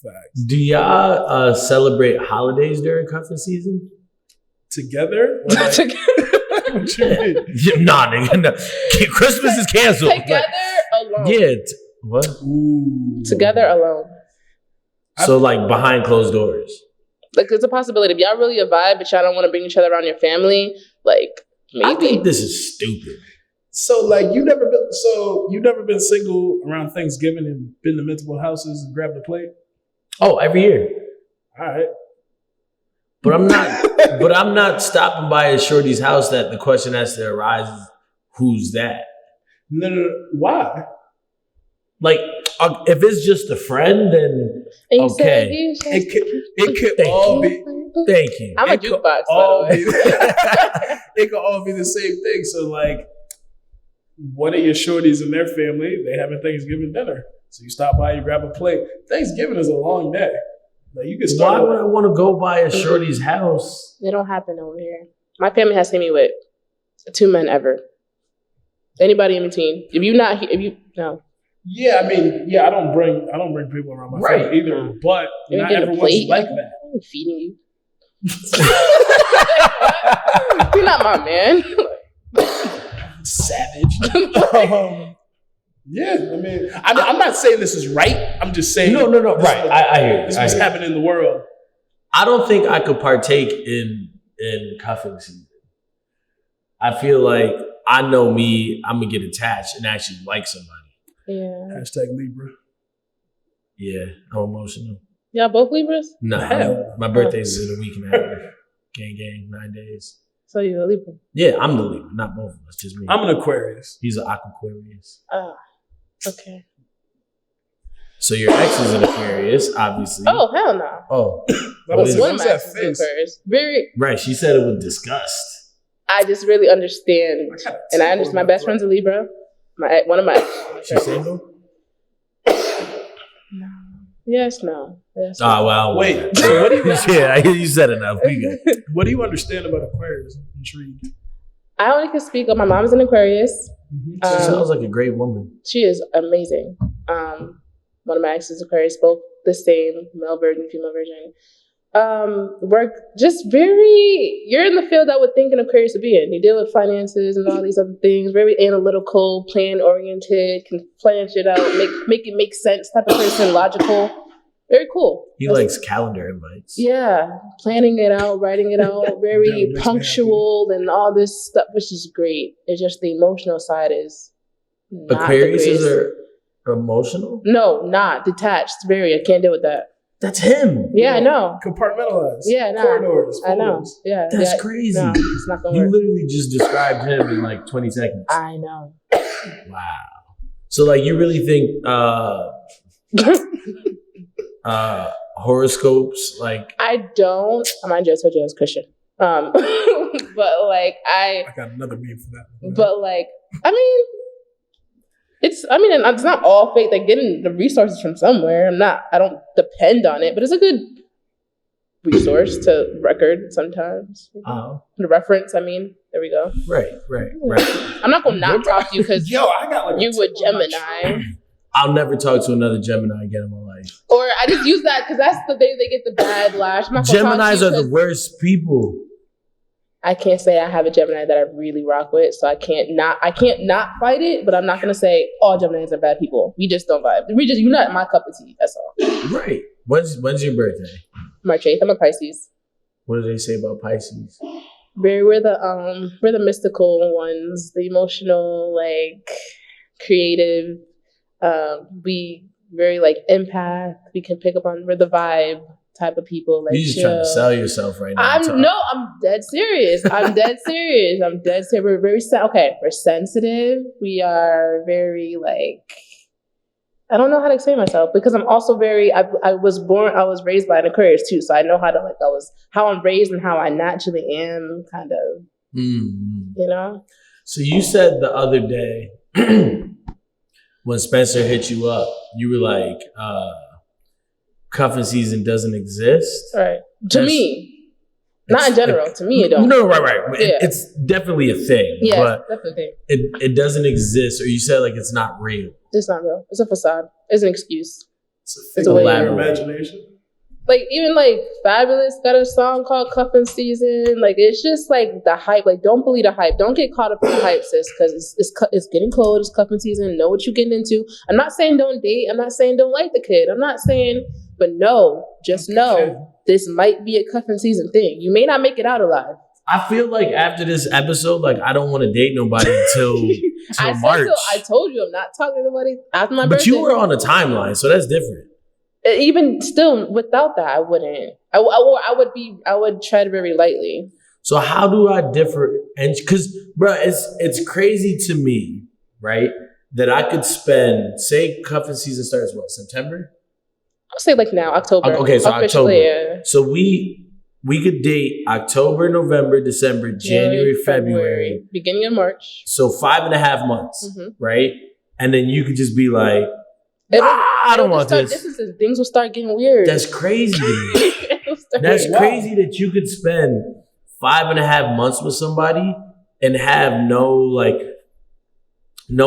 Facts. Do y'all celebrate holidays during Cuffin season? Together? Together? What you mean? Nah, nigga. No. Christmas is canceled. Together alone. Yeah. What? Ooh. Together alone. So like behind closed doors. Like there's a possibility. If y'all really a vibe, but y'all don't want to bring each other around your family, like maybe. I think this is stupid. So like you never been single around Thanksgiving and been to multiple houses and grabbed a plate? Oh, every year. All right. But I'm not stopping by a shorty's house that the question has to arise, who's that? No. Why? Like, if it's just a friend, then okay. It could all be. Thank you. I'm a jukebox, by the way. It could all be the same thing. So like, one of your shorties and their family, they having Thanksgiving dinner. So you stop by, you grab a plate. Thanksgiving is a long day. Like you can start. Why would I want to go by a shorty's house? They don't happen over here. My family has seen me with 2 men ever. Anybody in between? No. Yeah, I mean, I don't bring people around my family either. But not everyone's like that. I'm feeding you. You're not my man. Savage. Yeah, I mean, I'm not saying this is right. I'm just saying. No. Right, I hear you. This is happening in the world. I don't think I could partake in cuffing season. I feel like I know me. I'm gonna get attached and actually like somebody. Yeah. Hashtag Libra. Yeah, I'm emotional. Y'all both Libras? No, my birthday's in a week and a half. Gang, 9 days. So you're a Libra? Yeah, I'm the Libra, not both of us, just me. I'm an Aquarius. He's an Aquarius. Oh, okay. So your ex is an Aquarius, obviously. Oh, hell no. Oh. One of my exes is Aquarius. Very. Right, she said it with disgust. I just really understand. And I understand my best friend's a Libra. One of my exes. She's single? No. Yes, no. Yes, oh, well. Wait. So what do you yeah, you said enough. We good. What do you understand about Aquarius? I'm intrigued. I only can speak on my mom's an Aquarius. Mm-hmm. She sounds like a great woman. She is amazing. One of my exes is Aquarius, both the same, male virgin, female virgin. Work just you're in the field I would think an Aquarius would be in. You deal with finances and all these other things, very analytical, plan oriented, can plan shit out, make it make sense type of person, logical. Very cool. He likes calendar invites. Yeah, planning it out, writing it out, very punctual and all this stuff, which is great. It's just the emotional side is not Aquariuses Emotional? No, not detached. Very. I can't deal with that. That's him. Yeah, I know. Compartmentalized. Yeah, nah. Corridors. I know. folders. Yeah. That's crazy. No, it's not gonna You work. literally just described him in like 20 seconds. I know. Wow. So like you really think horoscopes like I don't. Mind you, I told you I was Christian. But like I got another meme for that. But like, I mean, it's not all fake. They're getting the resources from somewhere. I don't depend on it, but it's a good resource to record sometimes. Oh. The reference, there we go. Right. I'm not gonna not talk to you because Yo, I got like you a Gemini. I'll never talk to another Gemini again in my life. Or I just use that because that's the day they get the bad lash. I'm not gonna talk to Geminis you are the worst people. I can't say I have a Gemini that I really rock with, so I can't not fight it, but I'm not gonna say all Geminis are bad people. We just don't vibe. You're not my cup of tea, that's all. Right. When's your birthday? March 8th, I'm a Pisces. What do they say about Pisces? We're the mystical ones, the emotional, like creative. We very like empath. We can pick up on we're the vibe type of people. Like You're just trying to sell yourself right now. I'm dead serious. I'm dead serious. We're very we're sensitive. We are very like I don't know how to explain myself because I'm also very I was raised by an Aquarius too, so I know how to how I'm raised and how I naturally am kind of you know. So you said the other day when Spencer hit you up, you were like, cuffing season doesn't exist. Right. To me. Not in general. To me, it don't. No, right. Yeah. It's definitely a thing. Yeah, but it's definitely a thing. It doesn't exist, or you said like it's not real. It's not real. It's a facade. It's an excuse. It's a way thing of your imagination. Like even like Fabulous got a song called Cuffin Season. Like it's just like the hype. Like don't believe the hype. Don't get caught up in the hype, sis, because it's getting cold. It's cuffing season. Know what you're getting into. I'm not saying don't date. I'm not saying don't like the kid. I'm not saying, but just know this might be a cuffing season thing. You may not make it out alive. I feel like after this episode, like I don't want to date nobody until March. I told you I'm not talking to nobody after my birthday. But you were on a timeline, so that's different. Even still, without that, I wouldn't. I would tread very lightly. So how do I differ? And because, bro, it's crazy to me, right? That I could spend, say, cuffing season starts what, September? I'll say like now, October. Okay, so October. Yeah. So we could date October, November, December, January, February, beginning of March. So 5.5 months, right? And then you could just be like, I don't want this. Things will start getting weird. That's crazy. That's crazy that you could spend 5.5 months with somebody and have no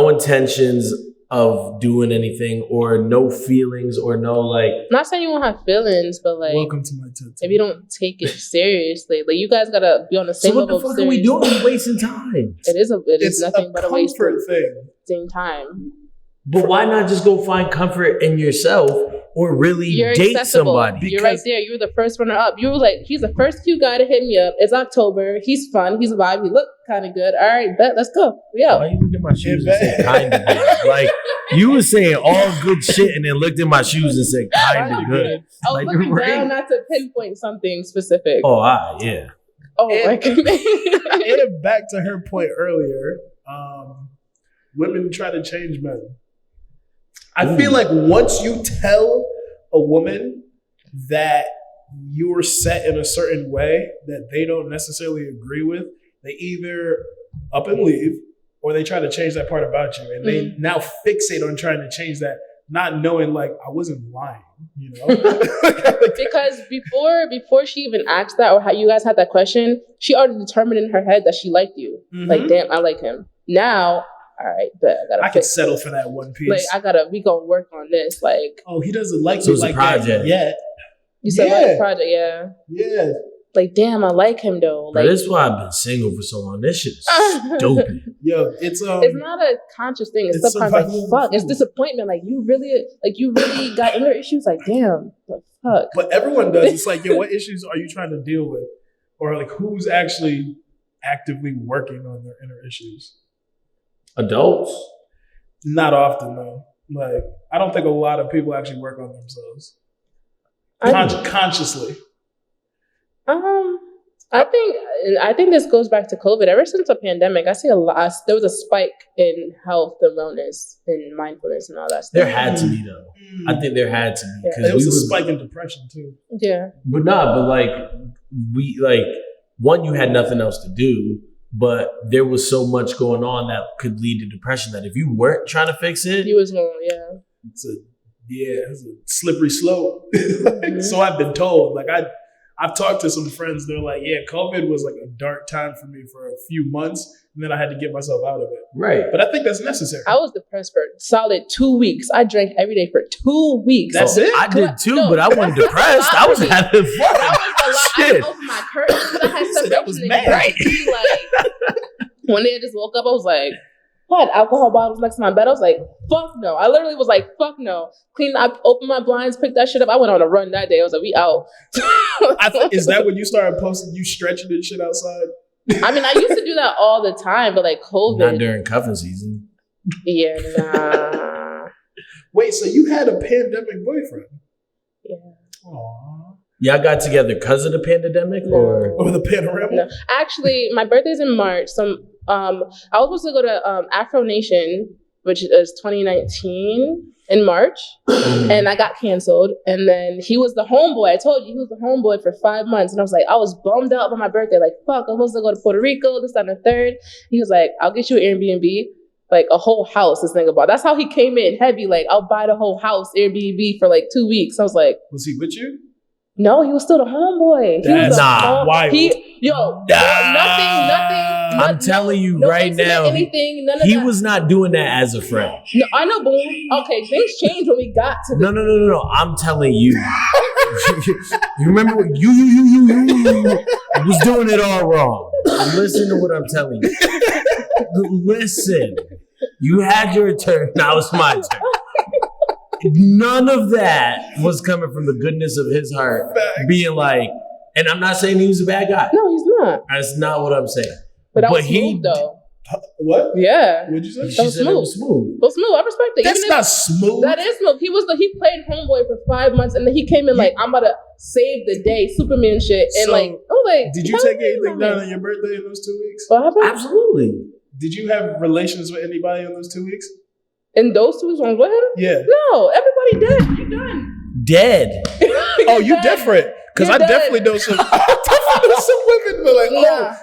intentions of doing anything or no feelings or no like. I'm not saying you won't have feelings, but like, welcome to my TED. If you don't take it seriously, like you guys gotta be on the same level. So what the fuck are we doing? We're wasting time. It is nothing but a wasting time. But why not just go find comfort in yourself or really date somebody? Because you're right there. You were the first runner up. You were like, he's the first cute guy to hit me up. It's October. He's fun. He's a vibe. He look kind of good. All right, bet. Let's go. Yeah. Why you look at my shoes and say kind of good? Like you were saying all good shit and then looked at my shoes and said kind of good. I was looking down not to pinpoint something specific. Oh, yeah. Oh, my goodness. And back to her point earlier, women try to change men. I feel like once you tell a woman that you're set in a certain way that they don't necessarily agree with, they either up and leave or they try to change that part about you. And they now fixate on trying to change that, not knowing like I wasn't lying, you know? Because before she even asked that or how you guys had that question, she already determined in her head that she liked you. Like, damn, I like him. Now, all right, but I could settle for that one piece. Like, we gonna work on this. Like, oh, he doesn't like me like that yet. You said like a project, yeah. Yeah. Like, damn, I like him though. Like, that's why I've been single for so long. This shit is stupid. Yo, it's not a conscious thing. It's subconscious. Like, fuck, it's disappointment. Like, you really got inner issues. Like, damn, the fuck. But everyone does. It's like, yo, what issues are you trying to deal with, or like, who's actually actively working on their inner issues? Adults? Not often, though. Like, I don't think a lot of people actually work on themselves consciously. I think this goes back to COVID. Ever since the pandemic, I see a lot. There was a spike in health and wellness and mindfulness and all that stuff. There had to be though. I think there had to be because there was a spike in depression too. Yeah, but one, you had nothing else to do, but there was so much going on that could lead to depression that if you weren't trying to fix it, you was going. It's a slippery slope. So I've been told. Like I've talked to some friends. They're like, yeah, COVID was like a dark time for me for a few months, and then I had to get myself out of it. Right. But I think that's necessary. I was depressed for solid 2 weeks. I drank every day for 2 weeks. That's it? I did too, but I wasn't depressed. I was having fun. I opened my curtains. I had separation. That was mad. Right. Like, one day I just woke up. I was like, I had alcohol bottles next to my bed. I was like, fuck no. I literally was like, fuck no. I opened my blinds, picked that shit up. I went on a run that day. I was like, we out. Is that when you started posting you stretching and shit outside? I mean, I used to do that all the time, but like COVID. Not during cuffing season. Yeah, nah. Wait, so you had a pandemic boyfriend? Yeah. Aww. Y'all got together because of the pandemic or the panorama? No. Actually, my birthday's in March. So I was supposed to go to Afro Nation, which is 2019 in March, and I got canceled. And then he was the homeboy. I told you he was the homeboy for 5 months, and I was like, I was bummed out on my birthday. Like, fuck, I'm supposed to go to Puerto Rico, this, that, and the third. He was like, I'll get you an Airbnb, like a whole house. This nigga bought. That's how he came in heavy. Like, I'll buy the whole house Airbnb for like 2 weeks. I was like, was he with you? No, he was still the homeboy. That's wild. Nothing. I'm telling you right now, he was not doing that as a friend. No, I know, but okay, things changed when we got to. No. I'm telling you. You remember what you was doing it all wrong. Listen to what I'm telling you. Listen, you had your turn. Now it's my turn. None of that was coming from the goodness of his heart, being like, and I'm not saying he was a bad guy. No, he's not. That's not what I'm saying. But that was smooth, though. What? Yeah. What'd you say? She said it was smooth. Well, smooth. I respect it. That's not smooth. That is smooth. He played homeboy for 5 months, and then he came in like, I'm about to save the day, Superman shit, and so, like, I'm like, did you take anything down on your birthday in those 2 weeks? What happened? Absolutely. Did you have relations with anybody in those 2 weeks? In those 2 weeks, I was with him? Yeah. No, everybody dead. You done. Dead. Oh, you different. Because I definitely know some women who are like,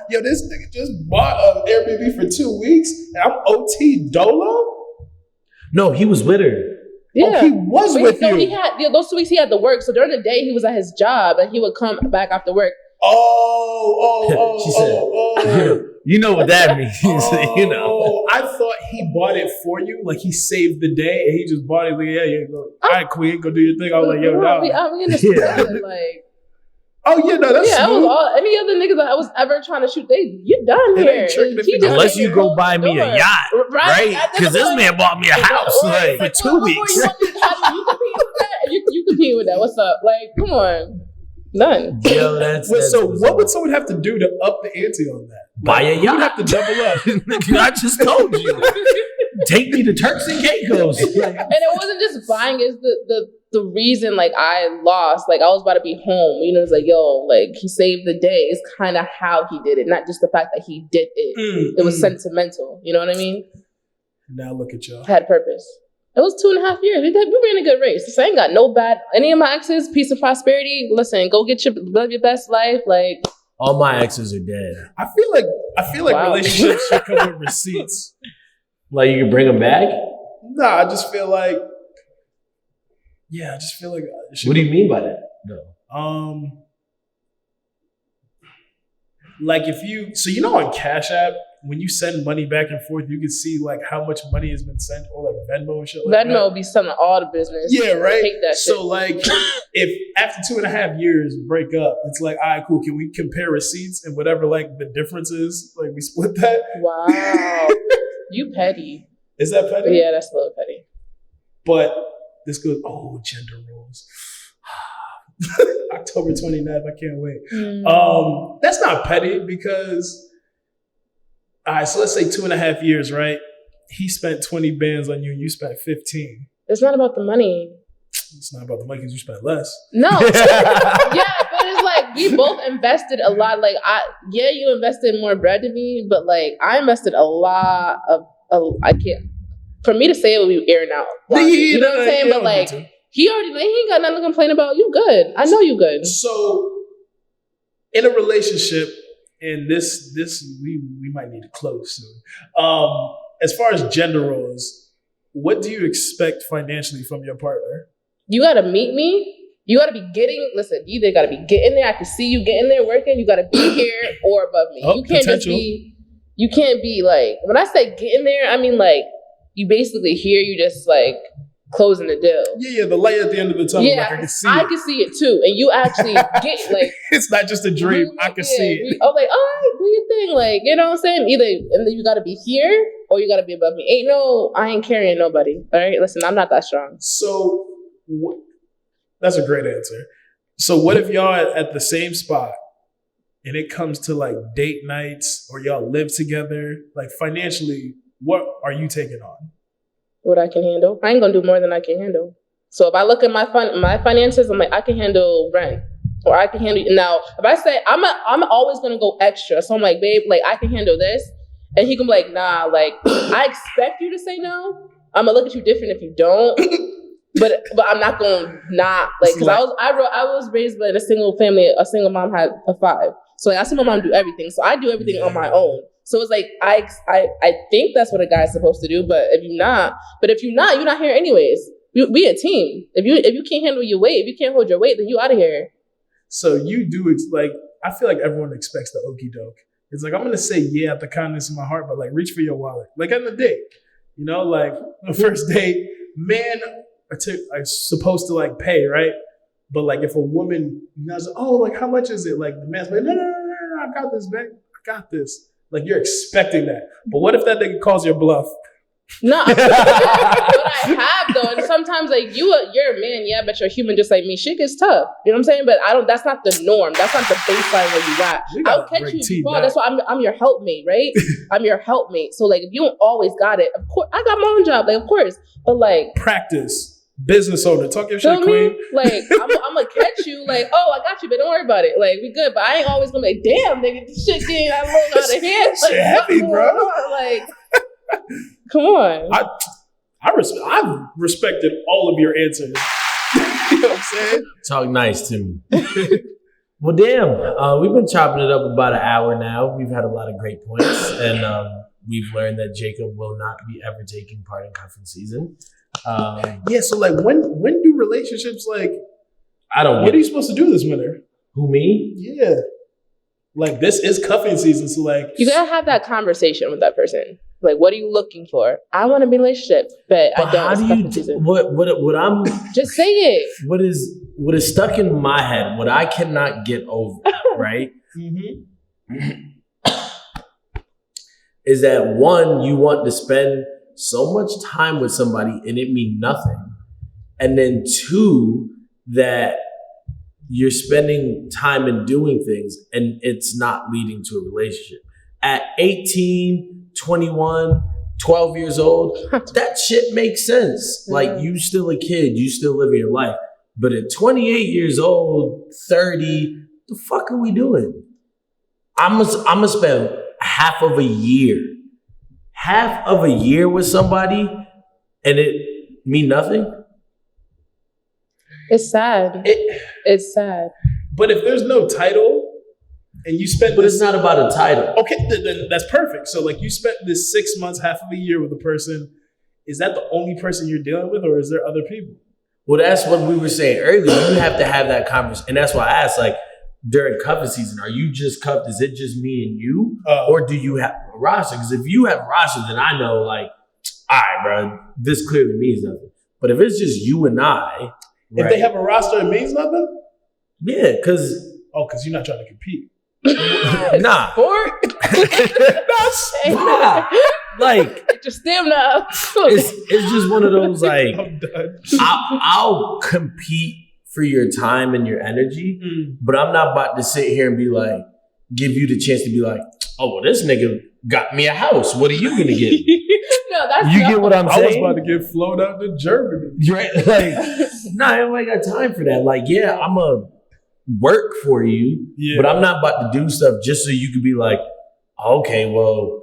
yo, this nigga just bought an Airbnb for 2 weeks and I'm OT dolo? No, he was with her. Yeah. Oh, he was with you. He had those 2 weeks he had to work. So during the day he was at his job and he would come back after work. She said, you know what that means. You know. I thought he bought it for you. Like he saved the day and he just bought it. Like, yeah, go. All right, queen, go do your thing. I was like, yo, no. We understood. Like, oh yeah, no, that's it was all any other niggas that I was ever trying to shoot. You done here? Unless you go buy me a yacht, right? Because this man bought me a house for 2 weeks. You compete with that? What's up? Like, come on. None. Yo, that's so what would someone have to do to up the ante on that? Buy a yacht. You'd have to double up. I just told you. Take me to Turks and Caicos. And it wasn't just buying, it's the reason like I lost. Like I was about to be home. You know, it's like, yo, like he saved the day. It's kind of how he did it, not just the fact that he did it. It was sentimental. You know what I mean? Now look at y'all. Had purpose. It was 2.5 years. We ran a good race. So I ain't got no bad. Any of my exes, peace and prosperity. Listen, go live your best life. Like all my exes are dead. I feel like relationships should come with receipts. Like you can bring them back? Nah, I just feel like. What do you mean by that? No. Like if you on Cash App, when you send money back and forth, you can see like how much money has been sent, or like Venmo and shit like that. Venmo be selling all the business. Yeah, right. Take that shit. So like, if after 2.5 years break up, it's like, all right, cool. Can we compare receipts and whatever like the difference is? Like we split that. Wow, you petty. Is that petty? Yeah, that's a little petty. But this goes. Oh, gender roles. October 29th. I can't wait. That's not petty because. All right, so let's say 2.5 years, right? He spent 20 bands on you and you spent 15. It's not about the money. It's not about the money because you spend less. No. Yeah, but it's like we both invested a lot. Like you invested more bread than me, but like I invested a lot of I can't. For me to say it would be airing out. You know what I'm saying? But like he ain't got nothing to complain about. You good. I know you good. So in a relationship, and this we might need to close soon. As far as gender roles, what do you expect financially from your partner? You gotta meet me. You gotta be listen, you either gotta be getting there. I can see you getting there working. You gotta be here or above me. You can't be like, when I say getting there, I mean like, you basically here, you just like closing the deal. Yeah, the light at the end of the tunnel. Yeah, like, I can see it too. And you actually get like, it's not just a dream. I can see it. I was like, all right, do your thing. Like, you know what I'm saying? Either, and then you gotta be here or you gotta be above me. I ain't carrying nobody. All right, listen, I'm not that strong. So that's a great answer. So what if y'all at the same spot and it comes to like date nights or y'all live together? Like financially, what are you taking on? What I can handle. I ain't gonna do more than I can handle. So if I look at my finances, I'm like, I can handle rent. Or I can handle, now if I say I'm always gonna go extra. So I'm like, babe, like I can handle this. And he can be like, nah, like I expect you to say no. I'm gonna look at you different if you don't. But I'm not gonna not like, because I was raised by a single family. A single mom had a 5, so like, I see my mom do everything. So I do everything on my own. So it's like I think that's what a guy's supposed to do. But if you're not, you're not here anyways. We a team. If you can't handle your weight, if you can't hold your weight, then you out of here. So you do like, I feel like everyone expects the okie doke. It's like, I'm gonna say yeah at the kindness of my heart, but like reach for your wallet. Like on the date, you know, like the first date, man. Are supposed to like pay, right? But like if a woman, you know, like, oh, like how much is it? Like the man's like, no, I got this, babe. I got this. Like you're expecting that. But what if that nigga calls your bluff? No, but I have though, and sometimes like you're a man, yeah, but you're human just like me. Shit gets tough, you know what I'm saying? But that's not the norm. That's not the baseline where you got. I'll catch you if you fall. That's why I'm your helpmate, right? I'm your helpmate. So like if you don't always got it, of course I got my own job, like of course, but like practice. Business owner, talk your shit, queen. Like I'm gonna catch you. Like, oh, I got you, but don't worry about it. Like, we good. But I ain't always gonna be like, damn, nigga, this shit getting out of hand. Like, shit heavy, bro. Like, come on. I respected all of your answers. You know what I'm saying? Talk nice to me. Well, damn. We've been chopping it up about an hour now. We've had a lot of great points, and we've learned that Jacob will not be ever taking part in cuffing season. Yeah, so like when do relationships like what are you supposed to do this winter? Who, me? Yeah. Like this is cuffing season, so like you gotta have that conversation with that person. Like, what are you looking for? I want to be in a relationship, but I don't. How do you what I'm just say it. What is stuck in my head, what I cannot get over, right? Is that one, you want to spend so much time with somebody and it mean nothing. And then 2, that you're spending time and doing things and it's not leading to a relationship. At 18, 21, 12 years old, that shit makes sense. Like you still a kid, you still living your life. But at 28 years old, 30, the fuck are we doing? I'm gonna spend half of a year with somebody and it mean nothing? It's sad. It's sad. But if there's no title and you spent it's not about a title. Okay, then that's perfect. So like you spent this 6 months, half of a year with a person. Is that the only person you're dealing with or is there other people? Well, that's what we were saying earlier. You have to have that conversation. And that's why I asked, like, during cuffing season, are you just cuffed? Is it just me and you? Or do you have a roster? Because if you have a roster, then I know, like, all right, bro, this clearly means nothing. But if it's just you and I. If they have a roster, it means nothing? Yeah, because. Oh, because you're not trying to compete. Nah. Sport? Nah. Like. Get your stamina. It's just one of those, like. I'm done. I'll compete for your time and your energy, but I'm not about to sit here and be like, give you the chance to be like, oh, well, this nigga got me a house. What are you gonna get me? No, that's You get what I'm I was saying? about to get flown out to Germany. Right? Like, nah, I ain't got time for that. Like, yeah, I'm a work for you, but I'm not about to do stuff just so you could be like, okay, well,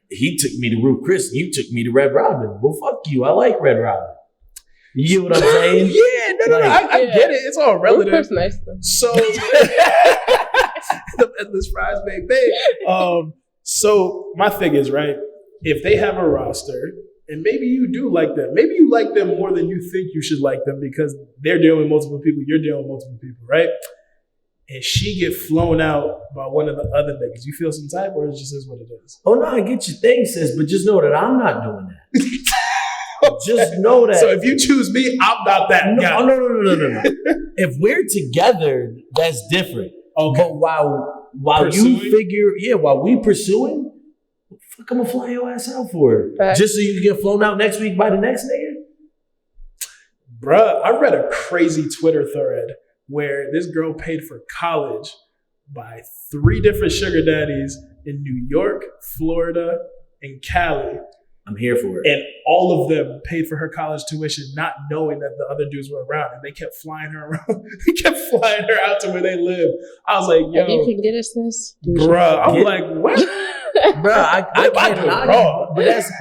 he took me to Ruth Chris, you took me to Red Robin. Well, fuck you. I like Red Robin. You get what I'm saying? Yeah, no, I get it. It's all relative. Ruth Chris nice though. So, the endless fries, baby. So my thing is, right, if they have a roster, and maybe you do like them, maybe you like them more than you think you should like them because they're dealing with multiple people, you're dealing with multiple people, right? And she get flown out by one of the other niggas, you feel some type, or it just is what it is? Oh, no, I get your thing, sis, but just know that I'm not doing that. Just know that. So if you choose me, I'm not that guy. No. If we're together, that's different. Okay. But while pursuing? While we pursuing, what the fuck I'm gonna fly your ass out for? Right. Just so you can get flown out next week by the next nigga? Bruh, I read a crazy Twitter thread where this girl paid for college by 3 different sugar daddies in New York, Florida, and Cali. I'm here for it. And all of them paid for her college tuition, not knowing that the other dudes were around. And they kept flying her around. They kept flying her out to where they live. I was like, yo. If you can get us this. Bruh, I'm like, what? Bruh, I can't lie.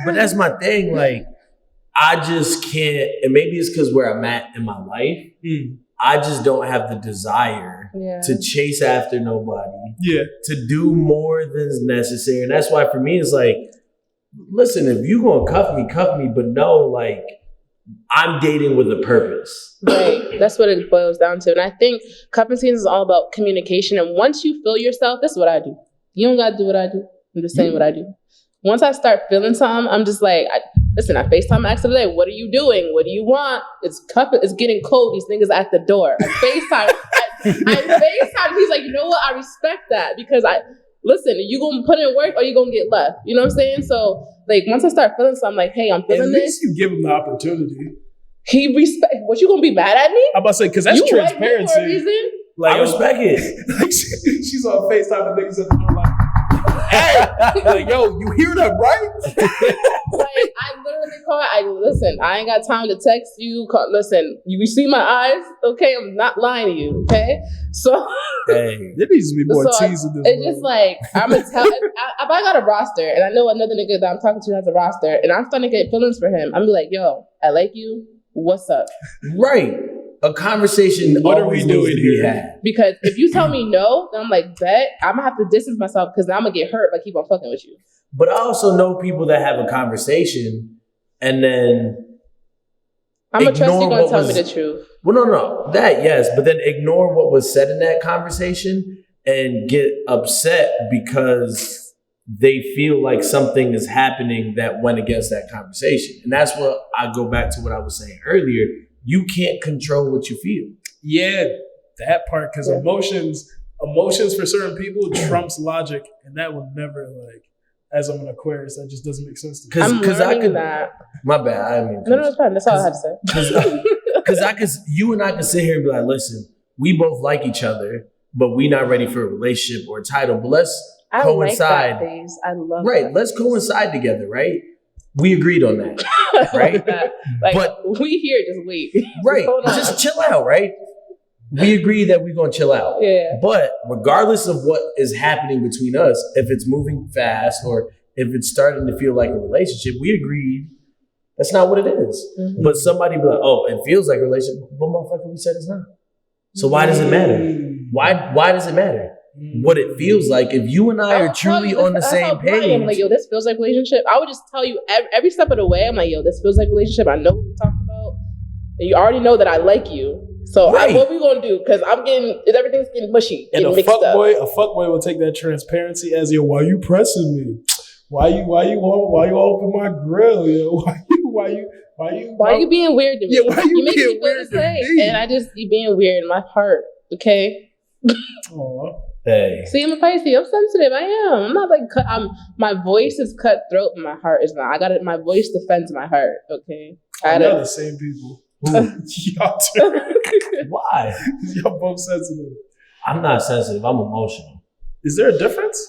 But that's my thing. Like, I just can't, and maybe it's because where I'm at in my life, I just don't have the desire to chase after nobody. Yeah. To do more than is necessary. And that's why for me, it's like, listen, if you gonna cuff me, but no, like, I'm dating with a purpose. Right. That's what it boils down to. And I think cuffing season is all about communication. And once you feel yourself, this is what I do. You don't gotta do what I do. I'm just saying what I do. Once I start feeling something, I'm just like, listen, I FaceTime Max the other day. What are you doing? What do you want? It's cuffing. It's getting cold. These niggas at the door. I FaceTime. He's like, you know what? I respect that because listen, you gonna put in work or you gonna get left. You know what I'm saying? So, like, once I start feeling something, like, hey, I'm feeling this. At least you give him the opportunity. He respect. What, you gonna be mad at me? I'm about to say, because that's you transparency. Like me for a reason? Like, I respect it. Like, she's on FaceTime with niggas at the door like, hey, like, yo, you hear them, right? Like, I literally listen, I ain't got time to text you. Listen, you see my eyes? Okay, I'm not lying to you, okay? So, hey, there needs to be more teas in this. It's just like, I'm going to tell, if I got a roster, and I know another nigga that I'm talking to has a roster, and I'm starting to get feelings for him, I'm be like, yo, I like you, what's up? Right. A conversation. What are we doing here? Because if you tell me no, then I'm like, bet I'm gonna have to distance myself because now I'm gonna get hurt if I keep on fucking with you. But I also know people that have a conversation and then I'm gonna trust you gonna tell me the truth. Well, no, that yes, but then ignore what was said in that conversation and get upset because they feel like something is happening that went against that conversation. And that's what I go back to what I was saying earlier. You can't control what you feel. Yeah, that part, because emotions for certain people trumps logic, and that will never, like, as I'm an Aquarius, that just doesn't make sense to me. I'm learning that. My bad. I mean, no, it's fine. That's all I had to say. You and I can sit here and be like, listen, we both like each other, but we not ready for a relationship or a title. But let's coincide. Like that phase. I love right. That let's coincide together, right? We agreed on that, right? Like, but we here, just wait. Right, just chill out, right? We agree that we're gonna chill out. Yeah. But regardless of what is happening between us, if it's moving fast or if it's starting to feel like a relationship, we agreed that's not what it is. Mm-hmm. But somebody be like, oh, it feels like a relationship, but motherfucker, we said it's not. So why does it matter? Why does it matter? What it feels like if you and I are truly on the same page. I'm like, yo, this feels like relationship. I would just tell you every step of the way. I'm like, yo, this feels like relationship. I know what we talked about, and you already know that I like you. So what we gonna do? Because everything's getting mushy. And a fuckboy will take that transparency as, yo, why you pressing me? Why you open my grill? Yo, why you being weird to me? Yeah, why you make being weird to me? And you being weird in my heart. Okay. Aww. Hey. See, I'm a Pisces. I'm sensitive. I am. I'm not like my voice is cutthroat, and my heart is not. I got it. My voice defends my heart. Okay. Y'all the same people. Y'all too. Why? Y'all both sensitive. I'm not sensitive. I'm emotional. Is there a difference?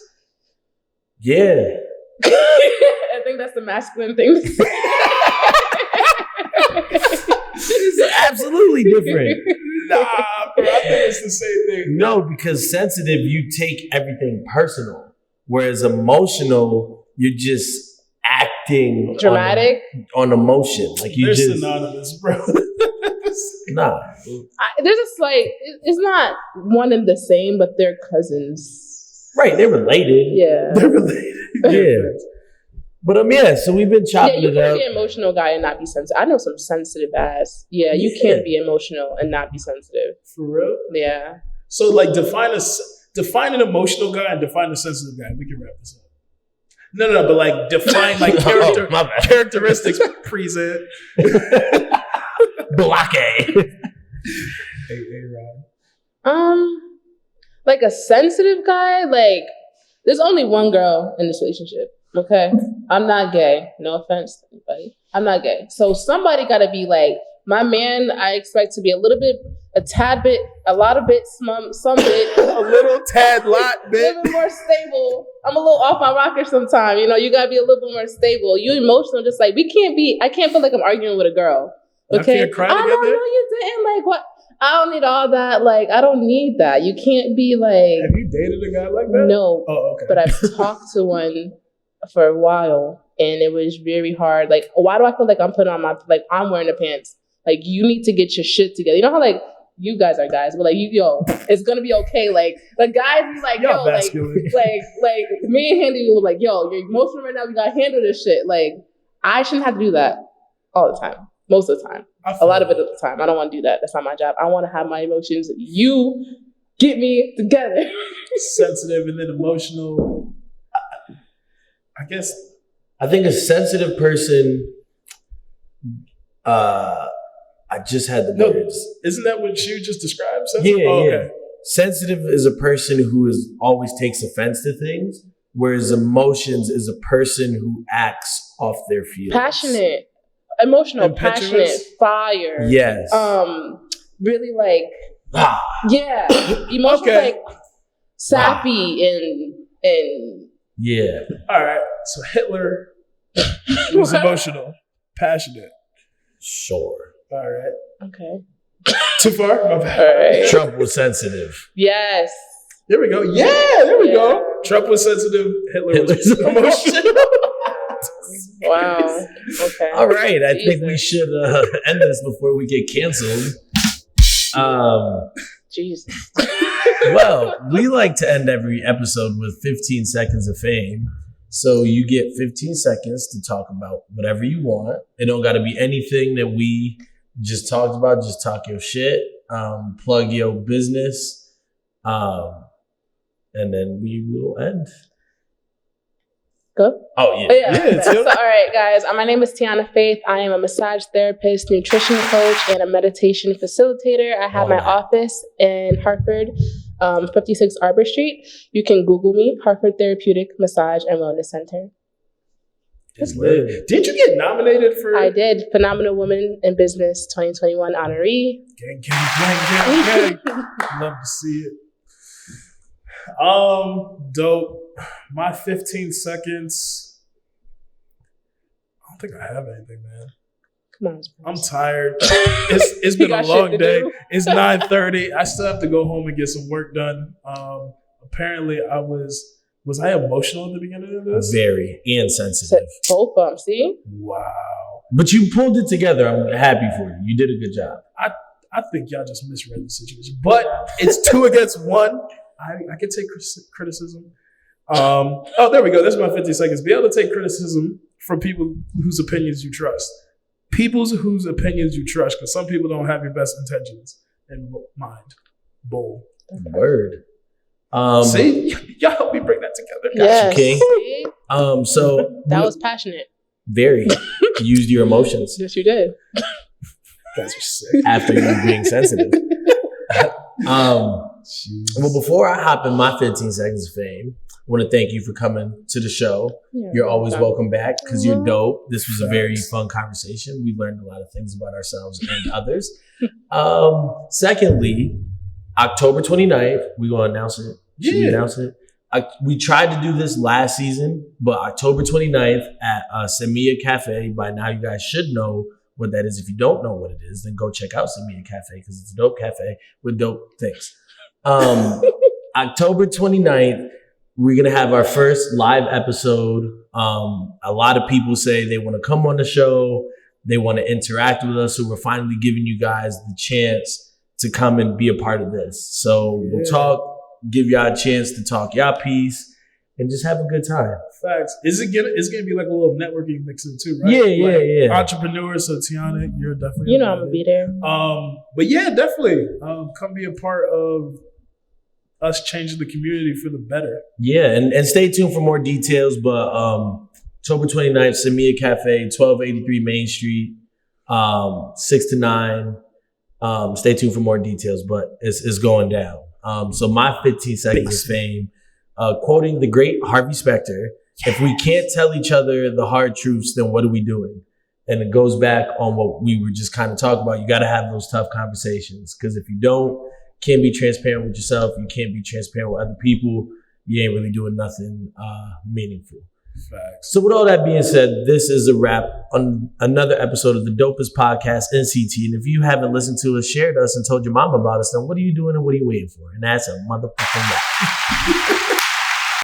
Yeah. I think that's the masculine thing to say. It's absolutely different. Nah, bro, I think it's the same thing. No, because sensitive, you take everything personal, whereas emotional, you're just acting dramatic on emotion. Like you They're just synonymous, bro. nah. there's a slight. It's not one and the same, but they're cousins. Right, they're related. Yeah, They're related. Yeah. But yeah, so we've been chopping you it can't up. be an emotional guy and not be sensitive. I know some sensitive ass. Yeah, you can't be emotional and not be sensitive. For real? Yeah. So like define an emotional guy and define a sensitive guy. We can wrap this up. No, but like define like characteristics present. Block A. Hey, Ron. Like a sensitive guy, like there's only one girl in this relationship. Okay, I'm not gay. No offense to anybody. I'm not gay. So somebody got to be like my man. I expect to be a little bit, a tad bit, a lot of bits, some bit, A little tad lot a bit. little bit more stable. I'm a little off my rocker sometimes. You know, you gotta be a little bit more stable. You emotional, just like I can't feel like I'm arguing with a girl. Okay, Y'all can't cry I together? don't know you didn't like what. I don't need all that. Like, I don't need that. You can't be like. Have you dated a guy like that? No. Oh, okay. But I've talked to one for a while, and it was very hard. Like, why do I feel like I'm putting on I'm wearing the pants? Like, you need to get your shit together. You know how like you guys are guys, but like it's gonna be okay. Like the guys be like, yo, like me and Handy were like, yo, you're emotional right now. We gotta handle this shit. Like, I shouldn't have to do that all the time. Most of the time. A lot of it at the time. I don't want to do that. That's not my job. I want to have my emotions. You get me together. Sensitive and then emotional. I guess. I think a sensitive person. I just had the words. Isn't that what you just described? Yeah, oh, yeah. Okay. Sensitive is a person who always takes offense to things, whereas emotions is a person who acts off their feelings. Passionate. Emotional, Impetuous? passionate, fire. Yes. Really like, yeah, emotional, like sappy and yeah. All right. So Hitler was emotional, passionate. Sure. All right. okay. Too far? My bad. All right. Trump was sensitive. Yes. There we go. Yeah, there we go. Trump was sensitive. Hitler was emotional. Wow. Okay. All right. I think we should end this before we get canceled. Jesus. Well, we like to end every episode with 15 seconds of fame. So you get 15 seconds to talk about whatever you want. It don't got to be anything that we just talked about. Just talk your shit. Plug your business. And then we will end. Go? Oh, yeah. Yeah. So, all right, guys. My name is Tiana Faith. I am a massage therapist, nutrition coach, and a meditation facilitator. I have my office in Hartford, 56 Arbor Street. You can Google me, Hartford Therapeutic Massage and Wellness Center. That's lit. Did you get nominated for? I did. Phenomenal Woman in Business 2021 honoree. Gang. Love to see it. Dope. My 15 seconds. I don't think I have anything, man. Come on. I'm tired. It's been a long day. It's 9:30. I still have to go home and get some work done. Apparently I was I emotional at the beginning of this? Very insensitive. Both of them, see? Wow. But you pulled it together. I'm happy for you. You did a good job. I think y'all just misread the situation. But it's 2 against 1. I can take criticism. There we go. That's my 50 seconds. Be able to take criticism from people whose opinions you trust. People whose opinions you trust, because some people don't have your best intentions in mind. Boom. Word. See? Y'all help me bring that together. Yes. King. So that was passionate. Very. You used your emotions. Yes, you did. You guys are sick. After you were being sensitive. Well, before I hop in my 15 seconds of fame, I want to thank you for coming to the show. You're always welcome back because you're dope. This was a very fun conversation. We learned a lot of things about ourselves and others. Secondly, October 29th, we're going to announce it. Should we announce it? we tried to do this last season, but October 29th at Semilla Cafe. By now, you guys should know what that is. If you don't know what it is, then go check out Semilla Cafe because it's a dope cafe with dope things. October 29th, we're going to have our first live episode. A lot of people say they want to come on the show. They want to interact with us. So we're finally giving you guys the chance to come and be a part of this. So we'll talk. Give y'all a chance to talk y'all piece and just have a good time. Facts. It's gonna be like a little networking mixing too, right? Yeah. Entrepreneurs. So Tiana, you're definitely. I'm gonna be there. But yeah, definitely come be a part of us changing the community for the better. Yeah, and stay tuned for more details. But October 29th, Semilla Cafe, 1283 Main Street, 6 to 9. Stay tuned for more details, but it's going down. So my 15 seconds of fame, quoting the great Harvey Specter, if we can't tell each other the hard truths, then what are we doing? And it goes back on what we were just kind of talking about. You got to have those tough conversations because if you can't be transparent with yourself, you can't be transparent with other people, you ain't really doing nothing meaningful. Facts. So with all that being said, this is a wrap on another episode of the dopest podcast NCT. And if you haven't listened to us, shared us, and told your mom about us, then what are you doing and what are you waiting for? And that's a motherfucking wrap.